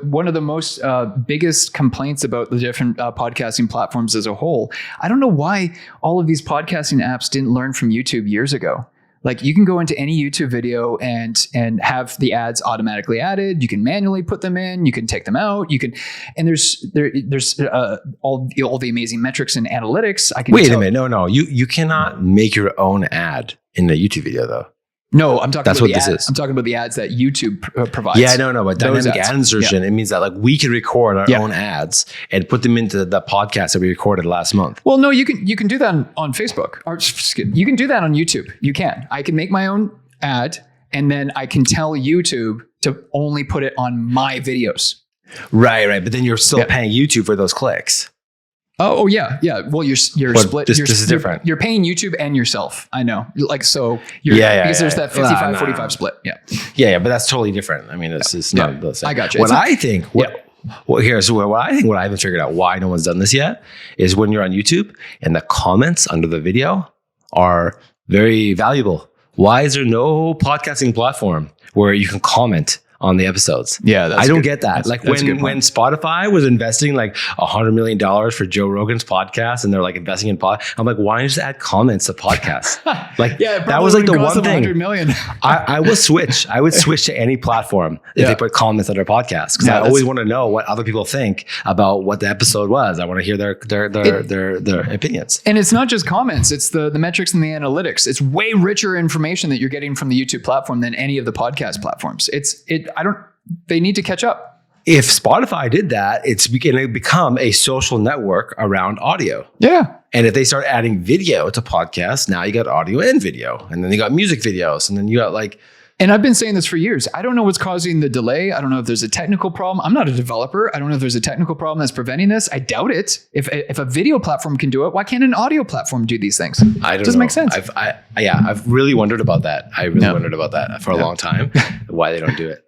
one of the most biggest complaints about the different podcasting platforms as a whole. I don't know why all of these podcasting apps didn't learn from YouTube years ago. Like you can go into any YouTube video and have the ads automatically added. You can manually put them in. You can take them out. And there's all the amazing metrics and analytics. Wait a minute. No. You cannot make your own ad in the YouTube video though. No, I'm talking about the ads. I'm talking about the ads that YouTube provides. Yeah, no, but dynamic ad insertion, it means that like we can record our own ads and put them into the podcast that we recorded last month. Well, no, you can do that on Facebook. Or you can do that on YouTube. You can. I can make my own ad and then I can tell YouTube to only put it on my videos. Right. But then you're still paying YouTube for those clicks. Oh yeah. Well, you're split. This is different. You're paying YouTube and yourself. I know. Like so. Because there's that 55-45 split. Yeah. Yeah, but that's totally different. I mean, it's just not the same. I got you. What I think what I haven't figured out why no one's done this yet is when you're on YouTube and the comments under the video are very valuable. Why is there no podcasting platform where you can comment on the episodes? Yeah, I don't get that. Like when Spotify was investing like $100 million for Joe Rogan's podcast, and they're like investing in I'm like, why don't you just add comments to podcasts? Like that was like the one thing. $100 million. I would switch. I would switch to any platform if they put comments on their podcast, because I always want to know what other people think about what the episode was. I want to hear their opinions. And it's not just comments; it's the metrics and the analytics. It's way richer information that you're getting from the YouTube platform than any of the podcast platforms. They need to catch up. If Spotify did that, it's going to become a social network around audio. Yeah. And if they start adding video to podcasts, now you got audio and video, and then you got music videos, and then you got like. And I've been saying this for years. I don't know what's causing the delay. I don't know if there's a technical problem. I'm not a developer. I don't know if there's a technical problem that's preventing this. I doubt it. If a video platform can do it, why can't an audio platform do these things? I don't Doesn't know. make sense. I've really wondered about that. I really wondered about that for a long time, why they don't do it.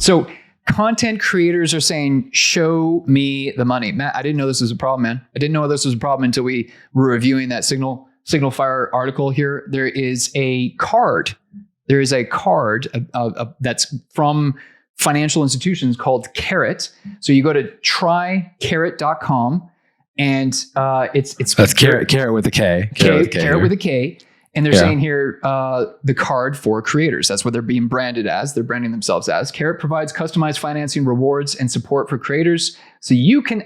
So content creators are saying, show me the money. Matt, I didn't know this was a problem, man. I didn't know this was a problem until we were reviewing that Signal Fire article here. There is a card. There is a card that's from financial institutions called Karat. So you go to trykarat.com and it's that's Karat with a K. Karat with a K. And they're saying here, the card for creators. That's what they're being branded as. They're branding themselves as. Karat provides customized financing, rewards, and support for creators so you can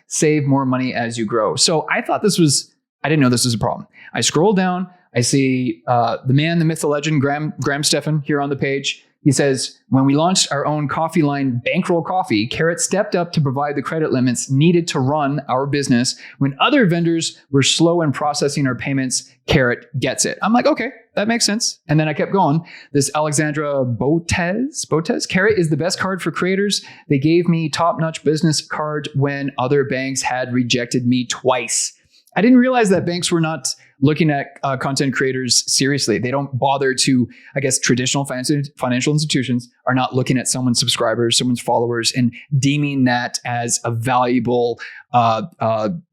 save more money as you grow. So I didn't know this was a problem. I scroll down. I see the man, the myth, the legend, Graham Stephan here on the page. He says, when we launched our own coffee line, Bankroll Coffee, Karat stepped up to provide the credit limits needed to run our business. When other vendors were slow in processing our payments, Karat gets it. I'm like, okay, that makes sense. And then I kept going. This Alexandra Botez, Karat is the best card for creators. They gave me top-notch business card when other banks had rejected me twice. I didn't realize that banks were not looking at content creators seriously. They don't bother to, I guess, traditional financial institutions are not looking at someone's subscribers, someone's followers, and deeming that as a valuable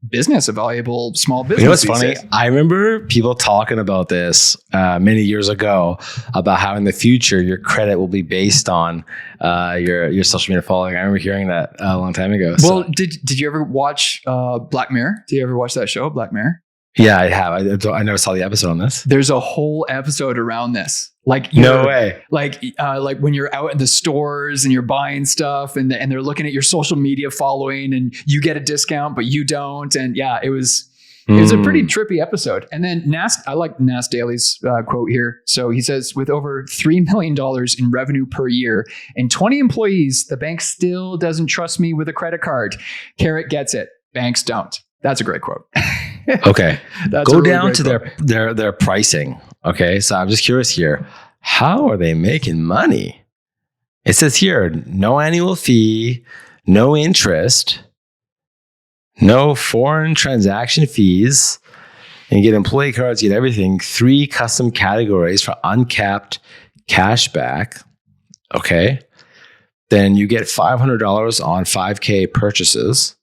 business, a valuable small business. You know what's funny? I remember people talking about this many years ago about how in the future your credit will be based on your social media following. I remember hearing that a long time ago. Well, did you ever watch Black Mirror? Did you ever watch that show, Black Mirror? Yeah, I have. I never saw the episode on this. There's a whole episode around this. Like no way. Like when you're out in the stores and you're buying stuff and they're looking at your social media following and you get a discount but you don't. And yeah, it was a pretty trippy episode. And then I like Nas Daly's quote here. So he says, with over $3 million in revenue per year and 20 employees, the bank still doesn't trust me with a credit card. Karat gets it. Banks don't. That's a great quote. Okay. Go down to their pricing. Okay. So I'm just curious here. How are they making money? It says here, no annual fee, no interest, no foreign transaction fees, and you get employee cards, you get everything. 3 custom categories for uncapped cashback. Okay. Then you get $500 on 5K purchases,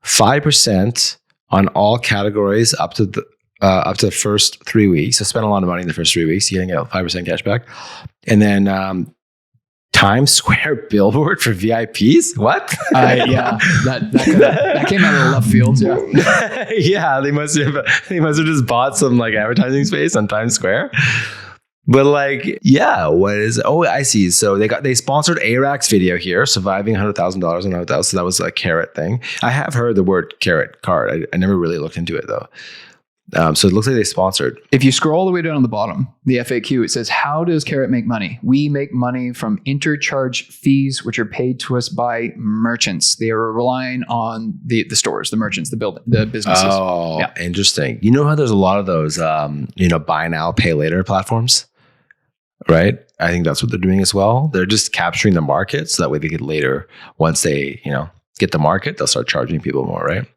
5% on all categories up to the first 3 weeks. So spend a lot of money in the first 3 weeks. You're going to get 5% cash back. And then Times Square billboard for VIPs? What? Yeah, that came out of the left field. Yeah, yeah. They must have just bought some like advertising space on Times Square. But like, yeah, what is? Oh, I see. So they sponsored ARAC's video here, surviving $100,000 and $100,000. So that was a Karat thing. I have heard the word Karat card. I never really looked into it though. So it looks like they sponsored. If you scroll all the way down to the bottom, the FAQ, it says, how does Karat make money? We make money from intercharge fees, which are paid to us by merchants. They are relying on the stores, the merchants, the businesses. Oh, yeah. Interesting. You know how there's a lot of those, buy now, pay later platforms, right? I think that's what they're doing as well. They're just capturing the market so that way they could later, once they, get the market, they'll start charging people more, right?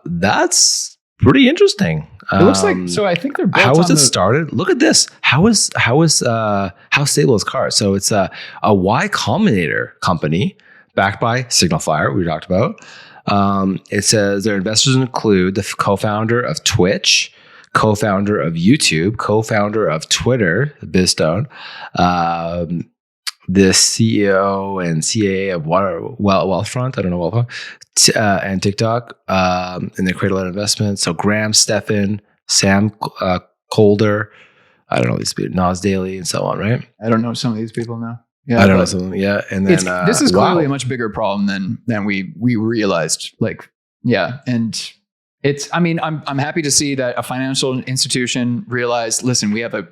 That's pretty interesting. It looks like, so I think they're built how was it started? Look at this. How stable is Karat? So it's a Y Combinator company backed by Signal Fire, we talked about. It says their investors include the co-founder of Twitch, co-founder of YouTube, co-founder of Twitter, Bizstone, the CEO and CAA of Wealthfront, I don't know, Wealthfront, and TikTok, and they create a lot of investments. So Graham Stephan, Sam Colder, I don't know these people, Nas Daly, and so on, right? I don't know some of these people now. Yeah, I don't know some of them. Yeah, and then this is clearly a much bigger problem than we realized. Like, yeah, and it's. I mean, I'm happy to see that a financial institution realized. Listen, we have a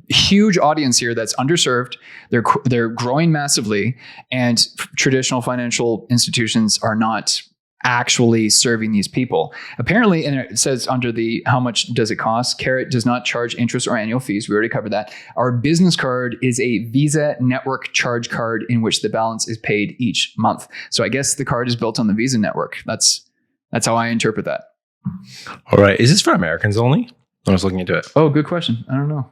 huge audience here that's underserved. They're growing massively, and traditional financial institutions are not actually serving these people. Apparently, and it says under the how much does it cost, Karat does not charge interest or annual fees. We already covered that. Our business card is a Visa network charge card in which the balance is paid each month. So I guess the card is built on the Visa network. That's how I interpret that. All right. Is this for Americans only? I was looking into it. Oh, good question. I don't know.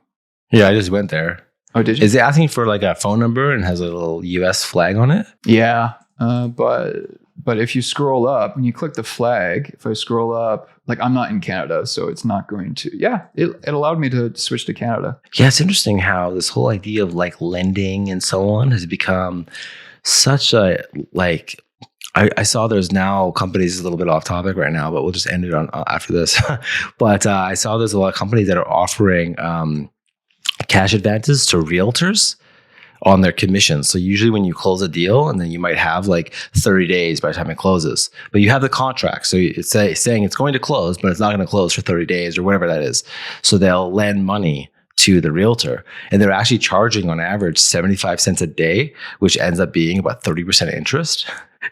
Yeah, I just went there. Oh, did you? Is it asking for like a phone number and has a little US flag on it? Yeah. But if you scroll up, when you click the flag, if I scroll up, like I'm not in Canada, so it's not going to, it allowed me to switch to Canada. Yeah, it's interesting how this whole idea of like lending and so on has become such a, like, I saw there's now companies, a little bit off topic right now, but we'll just end it on after this. But I saw there's a lot of companies that are offering cash advances to realtors on their commissions. So usually when you close a deal, and then you might have like 30 days by the time it closes, but you have the contract. So it's saying it's going to close, but it's not going to close for 30 days or whatever that is. So they'll lend money to the realtor, and they're actually charging on average 75 cents a day, which ends up being about 30% interest.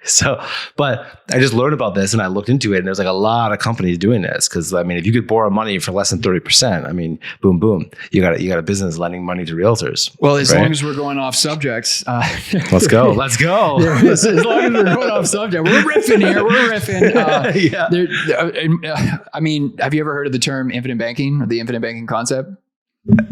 So, but I just learned about this and I looked into it, and there's like a lot of companies doing this. Cause I mean, if you could borrow money for less than 30%, I mean, boom, boom, you got a business lending money to realtors. Well, as long as we're going off subject, let's go. Let's go. As long as we're going off subject, we're riffing here. We're riffing. I mean, have you ever heard of the term infinite banking or the infinite banking concept?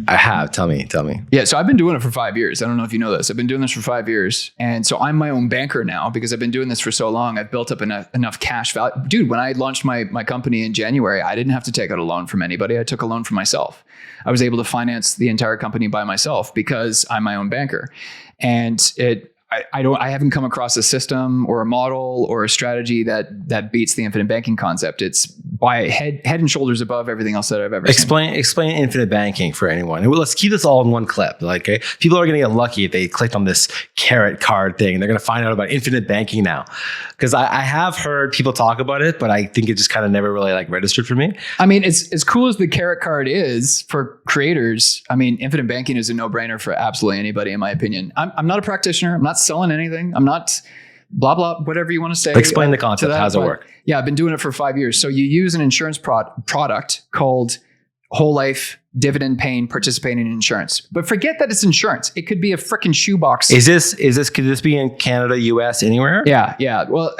I have. Tell me. Yeah. So I've been doing it for 5 years. I don't know if you know this. I've been doing this for 5 years. And so I'm my own banker now because I've been doing this for so long. I've built up enough cash value. Dude, when I launched my company in January, I didn't have to take out a loan from anybody. I took a loan from myself. I was able to finance the entire company by myself because I'm my own banker. And I haven't come across a system or a model or a strategy that beats the infinite banking concept. It's by head and shoulders above everything else that I've ever seen. Explain infinite banking for anyone. Let's keep this all in one clip. Like, okay? People are going to get lucky if they clicked on this Karat card thing, and they're going to find out about infinite banking now. Because I have heard people talk about it, but I think it just kind of never really like registered for me. I mean, it's as cool as the Karat card is for creators. I mean, infinite banking is a no-brainer for absolutely anybody, in my opinion. I'm not a practitioner. I'm not selling anything. I'm not blah, blah, whatever you want to say. Explain the concept. How does it work? Yeah, I've been doing it for 5 years. So you use an insurance product called whole life dividend paying participating insurance. But forget that it's insurance. It could be a freaking shoebox. Could this be in Canada, US, anywhere? Yeah. Well,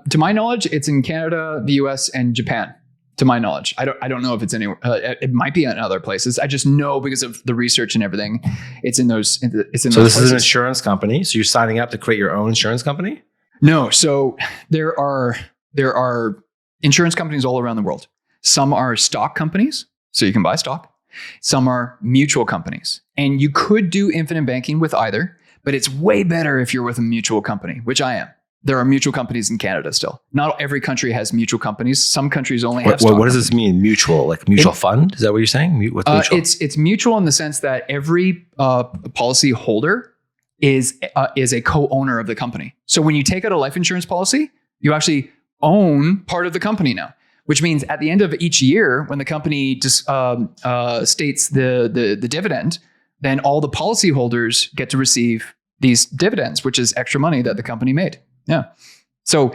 to my knowledge, it's in Canada, the US, and Japan. To my knowledge, I don't know if it's anywhere. It might be in other places. I just know because of the research and everything. It's in those. So this is an insurance company. So you're signing up to create your own insurance company? No. So there are insurance companies all around the world. Some are stock companies, so you can buy stock. Some are mutual companies, and you could do infinite banking with either. But it's way better if you're with a mutual company, which I am. There are mutual companies in Canada still. Not every country has mutual companies. Some countries only have stock What does this mean? Mutual? Like mutual fund? Is that what you're saying? What's mutual? It's mutual in the sense that every policy holder is a co-owner of the company. So when you take out a life insurance policy, you actually own part of the company now, which means at the end of each year, when the company just states the dividend, then all the policy holders get to receive these dividends, which is extra money that the company made. Yeah. So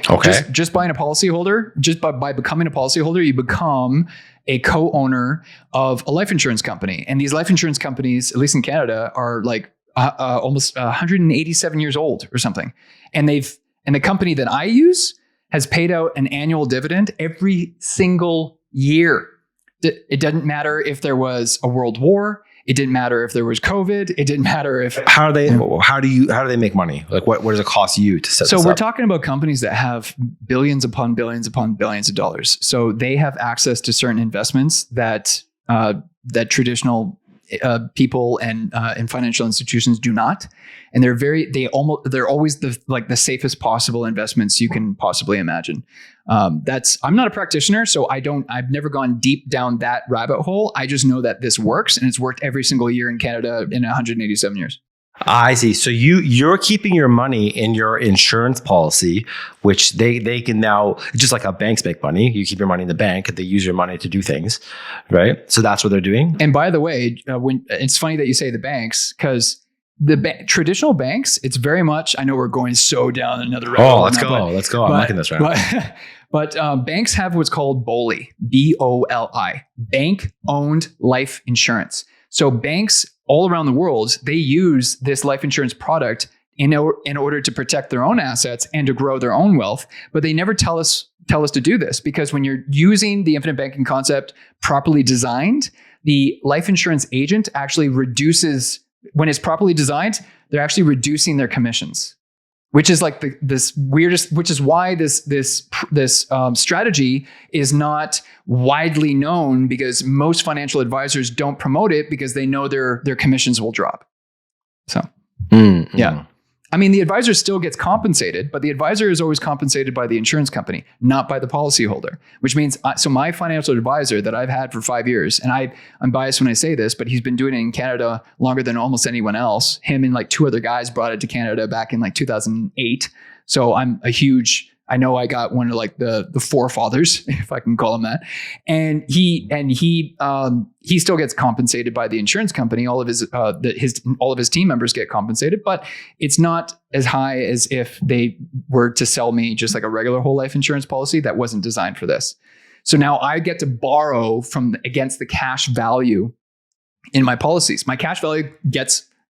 just buying a policyholder, just by becoming a policyholder, you become a co-owner of a life insurance company. And these life insurance companies, at least in Canada, are like almost 187 years old or something. And the company that I use has paid out an annual dividend every single year. It doesn't matter if there was a world war. It didn't matter if there was COVID. It didn't matter if how do they make money? Like what does it cost you to set this up? So we're talking about companies that have billions upon billions upon billions of dollars. So they have access to certain investments that traditional people and financial institutions do not, and they're always the safest possible investments you can possibly imagine. I'm not a practitioner, so I've never gone deep down that rabbit hole. I just know that this works, and it's worked every single year in Canada in 187 years. I see. So you're keeping your money in your insurance policy, which they can now, just like how banks make money. You keep your money in the bank, they use your money to do things, right? So that's what they're doing. And by the way, when it's funny that you say the banks, because traditional banks, it's very much, I know we're going so down another road. Oh, let's go. I'm liking this right now. But banks have what's called BOLI, BOLI, bank owned life insurance. So banks all around the world, they use this life insurance product in order to protect their own assets and to grow their own wealth. But they never tell us to do this, because when you're using the infinite banking concept properly designed, the life insurance agent actually reduces, when it's properly designed, they're actually reducing their commissions, which is like this weirdest, which is why this strategy is not widely known, because most financial advisors don't promote it because they know their commissions will drop. So, yeah. I mean, the advisor still gets compensated, but the advisor is always compensated by the insurance company, not by the policyholder, which means, so my financial advisor that I've had for 5 years, and I'm biased when I say this, but he's been doing it in Canada longer than almost anyone else. Him and like 2 other guys brought it to Canada back in like 2008. So I know I got one of like the forefathers, if I can call him that. And he still gets compensated by the insurance company. All of his team members get compensated, but it's not as high as if they were to sell me just like a regular whole life insurance policy that wasn't designed for this. So now I get to borrow against the cash value in my policies. My cash value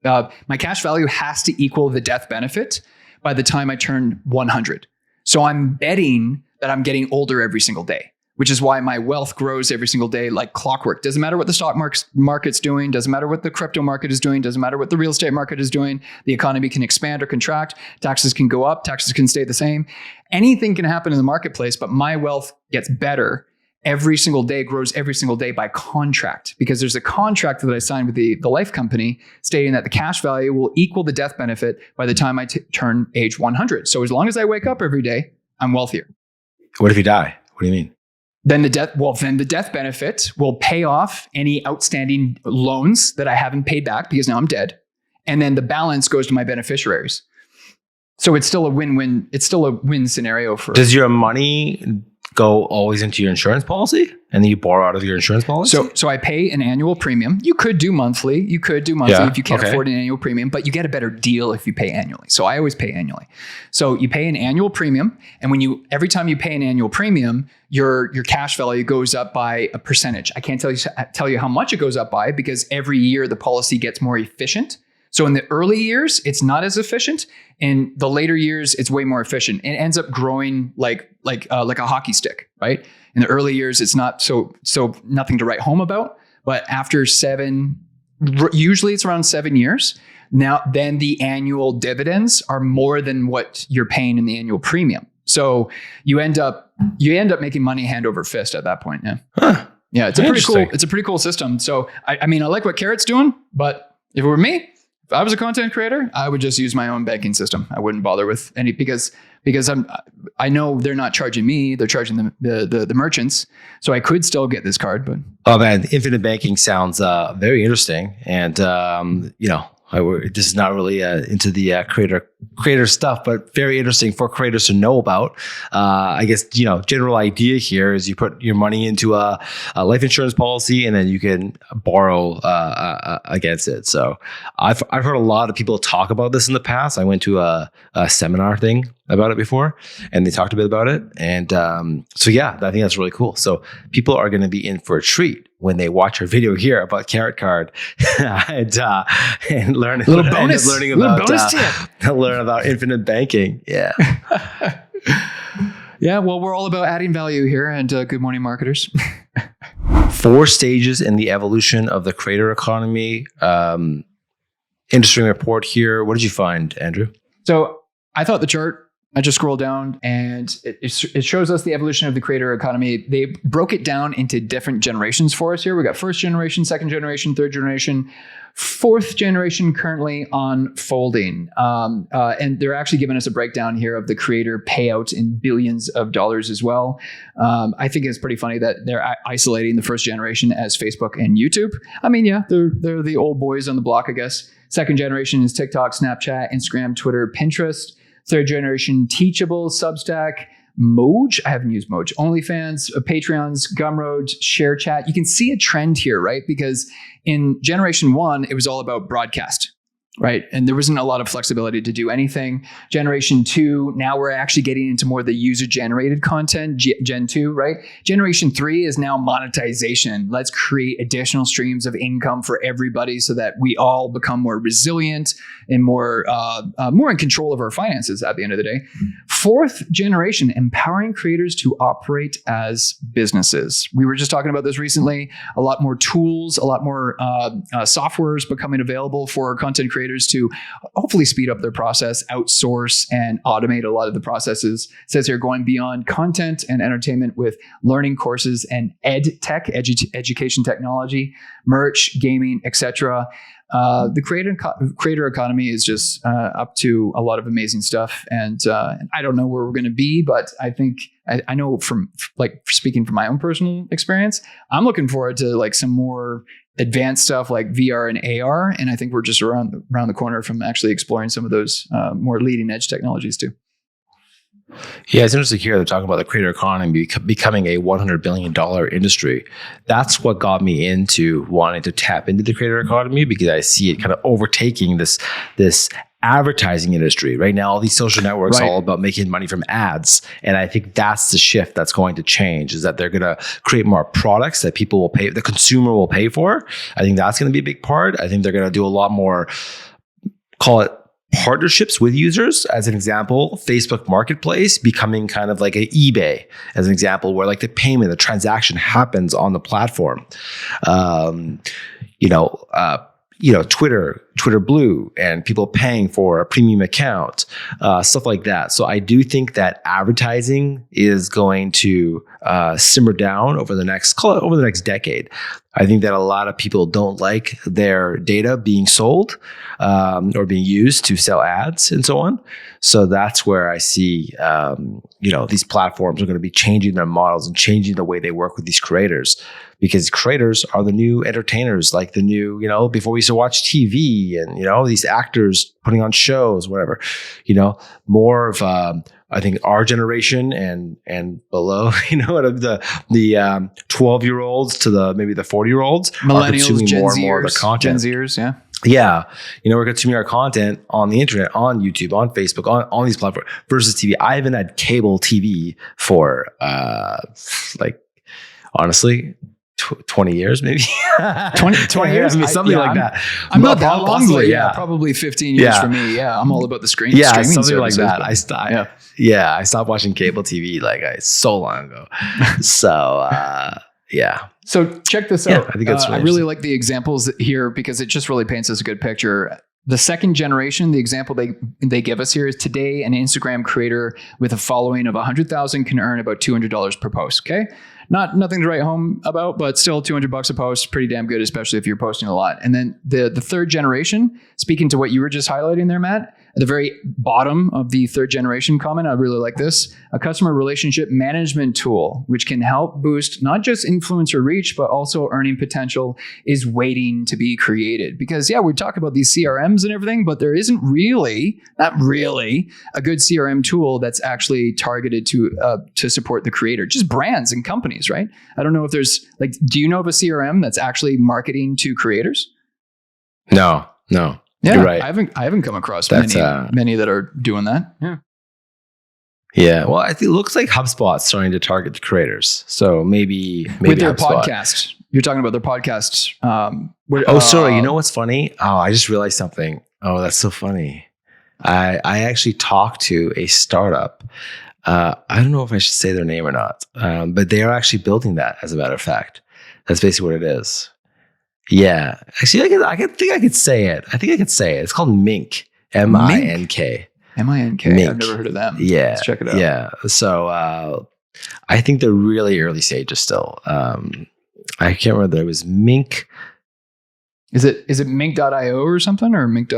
has to equal the death benefit by the time I turn 100. So I'm betting that I'm getting older every single day, which is why my wealth grows every single day like clockwork. Doesn't matter what the stock market's doing. Doesn't matter what the crypto market is doing. Doesn't matter what the real estate market is doing. The economy can expand or contract. Taxes can go up. Taxes can stay the same. Anything can happen in the marketplace, but my wealth gets better every single day, grows every single day by contract, because there's a contract that I signed with the life company stating that the cash value will equal the death benefit by the time I turn age 100. So as long as I wake up every day, I'm wealthier. What if you die? What do you mean? Then the death benefit will pay off any outstanding loans that I haven't paid back because now I'm dead. And then the balance goes to my beneficiaries. So it's still a win-win. It's still a win scenario for. Does your money go always into your insurance policy and then you borrow out of your insurance policy? So I pay an annual premium. You could do monthly. If you can't afford an annual premium, but you get a better deal if you pay annually. So I always pay annually. So you pay an annual premium, and every time you pay an annual premium, your cash value goes up by a percentage. I can't tell you how much it goes up by, because every year the policy gets more efficient. So in the early years, it's not as efficient. In the later years, it's way more efficient. It ends up growing like a hockey stick, right? In the early years, it's not so nothing to write home about. But after usually it's around 7 years. Then the annual dividends are more than what you're paying in the annual premium. So you end up making money hand over fist at that point. Yeah, yeah, it's a pretty cool system. So I mean, I like what Karat's doing, but if it were me, if I was a content creator, I would just use my own banking system. I wouldn't bother with any, because I know they're not charging me; they're charging the merchants. So I could still get this card, but oh man, infinite banking sounds very interesting, and this is not really into the creator stuff, but very interesting for creators to know about. I guess, general idea here is you put your money into a life insurance policy, and then you can borrow against it. So I've heard a lot of people talk about this in the past. I went to a seminar thing about it before, and they talked a bit about it. And so yeah, I think that's really cool. So people are going to be in for a treat when they watch our video here about Karat Card and learn about infinite banking. Yeah. Yeah. Well, we're all about adding value here, and good morning, marketers. 4 stages in the evolution of the creator economy. Industry report here. What did you find, Andrew? So I thought the chart, I just scrolled down, and it shows us the evolution of the creator economy. They broke it down into different generations for us here. We got first generation, second generation, third generation, fourth generation currently unfolding. And they're actually giving us a breakdown here of the creator payout in billions of dollars as well. I think it's pretty funny that they're isolating the first generation as Facebook and YouTube. I mean, yeah, they're the old boys on the block, I guess. Second generation is TikTok, Snapchat, Instagram, Twitter, Pinterest. Third generation, Teachable, Substack, Moj. I haven't used Moj. OnlyFans, Patreons, Gumroad, ShareChat. You can see a trend here, right? Because in generation 1, it was all about broadcast. Right. And there wasn't a lot of flexibility to do anything. Generation 2, now we're actually getting into more the user-generated content, Gen 2, right? Generation 3 is now monetization. Let's create additional streams of income for everybody so that we all become more resilient and more in control of our finances at the end of the day. 4th generation, empowering creators to operate as businesses. We were just talking about this recently. A lot more tools, a lot more softwares becoming available for content creators to hopefully speed up their process, outsource, and automate a lot of the processes. It says here, going beyond content and entertainment with learning courses and ed tech, education technology, merch, gaming, etc. The creator economy is just up to a lot of amazing stuff. And I don't know where we're going to be, but I think I know from speaking from my own personal experience, I'm looking forward to like some more advanced stuff like VR and AR. And I think we're just around the corner from actually exploring some of those more leading edge technologies too. Yeah, it's interesting to hear they're talking about the creator economy becoming a $100 billion industry. That's what got me into wanting to tap into the creator economy, because I see it kind of overtaking this advertising industry. Right now, all these social networks are all about making money from ads. And I think that's the shift that's going to change, is that they're going to create more products that people will pay, the consumer will pay for. I think that's going to be a big part. I think they're going to do a lot more, call it partnerships with users. As an example, Facebook Marketplace becoming kind of like an eBay, as an example, where like the payment, the transaction happens on the platform. Twitter Blue, and people paying for a premium account, stuff like that. So I do think that advertising is going to simmer down over the next decade. I think that a lot of people don't like their data being sold or being used to sell ads and so on. So that's where I see, these platforms are going to be changing their models and changing the way they work with these creators, because creators are the new entertainers, like the new, before we used to watch TV and, these actors putting on shows, whatever, more of, I think our generation and below, the 12-year-olds to maybe the 40-year-olds are consuming Gen more Zers, and more of the content. Gen Zers, yeah. Yeah. we're consuming our content on the internet, on YouTube, on Facebook, on these platforms versus TV. I haven't had cable TV for honestly, 20 years, maybe 20 years. I mean, something like that. I'm not that long, possibly, but probably 15 years for me. Yeah. I'm all about the screen. Yeah. Streaming Something like that. I I stopped watching cable TV so long ago. So, yeah. So check this out. I think that's I really like the examples here because it just really paints us a good picture. The second generation, the example they give us here is today an Instagram creator with a following of 100,000 can earn about $200 per post. Okay. Nothing to write home about, but still $200 a post, pretty damn good, especially if you're posting a lot. And then the third generation, speaking to what you were just highlighting there, Matt, at the very bottom of the third generation comment, I really like this, a customer relationship management tool, which can help boost not just influencer reach, but also earning potential, is waiting to be created. Because we talk about these CRMs and everything, but there isn't not really a good CRM tool that's actually targeted to support the creator, just brands and companies, right? I don't know if there's do you know of a CRM that's actually marketing to creators? No. Yeah, you're right. I haven't come across many that are doing that. Yeah. Yeah. Well, I think it looks like HubSpot's starting to target the creators. So maybe with their HubSpot. podcast. You're talking about their podcast. Sorry. You know what's funny? Oh, I just realized something. Oh, that's so funny. I actually talked to a startup. I don't know if I should say their name or not, but they are actually building that. As a matter of fact, that's basically what it is. Yeah, actually, I think I could say it. It's called Mink. Mink. Mink. Mink. I've never heard of them. Yeah, let's check it out. Yeah. So I think they're really early stages still. I can't remember. It was Mink. Is it Mink.io or something, or Mink.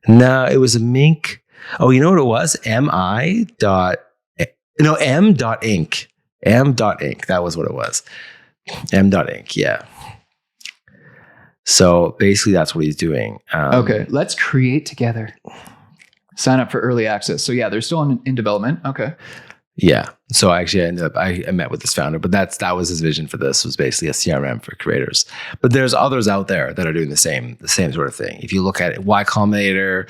No, it was a Mink. Oh, you know what it was? M.Inc. M.Inc. That was what it was. M.Inc. Yeah. So basically, that's what he's doing. Okay, let's create together. Sign up for early access. So they're still in development. Okay. Yeah. So actually, I met with this founder, but that was his vision for this, was basically a CRM for creators. But there's others out there that are doing the same sort of thing. If you look at Y Combinator,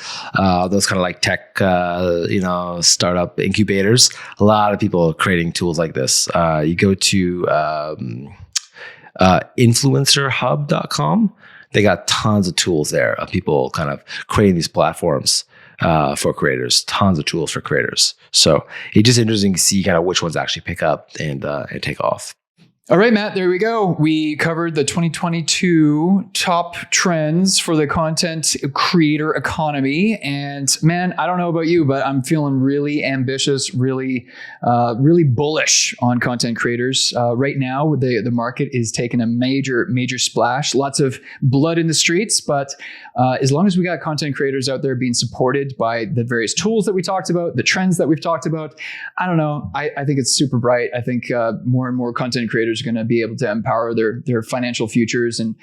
those kind of like tech, startup incubators, a lot of people are creating tools like this. You go to influencerhub.com. They got tons of tools there of people kind of creating these platforms for creators, tons of tools for creators. So it's just interesting to see kind of which ones actually pick up and take off. All right, Matt, there we go. We covered the 2022 top trends for the content creator economy. And man, I don't know about you, but I'm feeling really ambitious, really bullish on content creators. Right now, the market is taking a major splash. Lots of blood in the streets, but as long as we got content creators out there being supported by the various tools that we talked about, the trends that we've talked about, I don't know. I think it's super bright. I think more and more content creators are going to be able to empower their financial futures and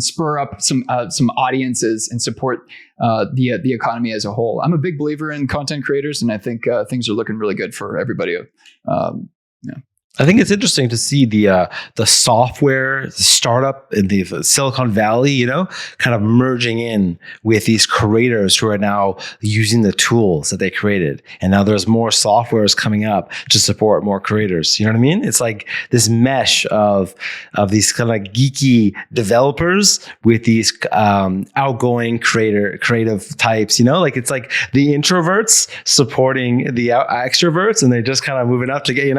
spur up some audiences and support the economy as a whole. I'm a big believer in content creators, and I think things are looking really good for everybody. I think it's interesting to see the software startup in the Silicon Valley, kind of merging in with these creators who are now using the tools that they created. And now there's more softwares coming up to support more creators. You know what I mean? It's like this mesh of these kind of geeky developers with these outgoing creative types, like it's like the introverts supporting the extroverts, and they're just kind of moving up to get,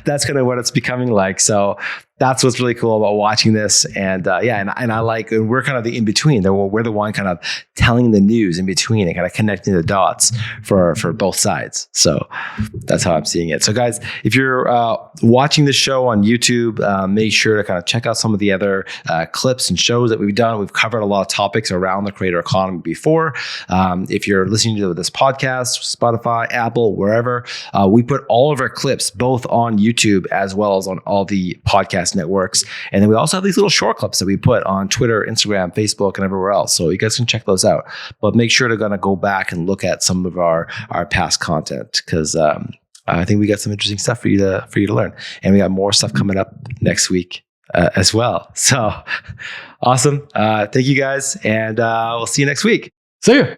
that's kind of what it's becoming like. So that's what's really cool about watching this. And and I like, and we're kind of the in between. We're the one kind of telling the news in between and kind of connecting the dots for both sides. So that's how I'm seeing it. So guys, if you're watching the show on YouTube, make sure to kind of check out some of the other clips and shows that we've done. We've covered a lot of topics around the creator economy before. If you're listening to this podcast, Spotify, Apple, wherever, we put all of our clips both on YouTube as well as on all the podcast networks. And then we also have these little short clips that we put on Twitter, Instagram, Facebook, and everywhere else. So you guys can check those out. But make sure to go back and look at some of our past content, because I think we got some interesting stuff for you to learn. And we got more stuff coming up next week as well. So awesome. Thank you guys. And we'll see you next week. See you.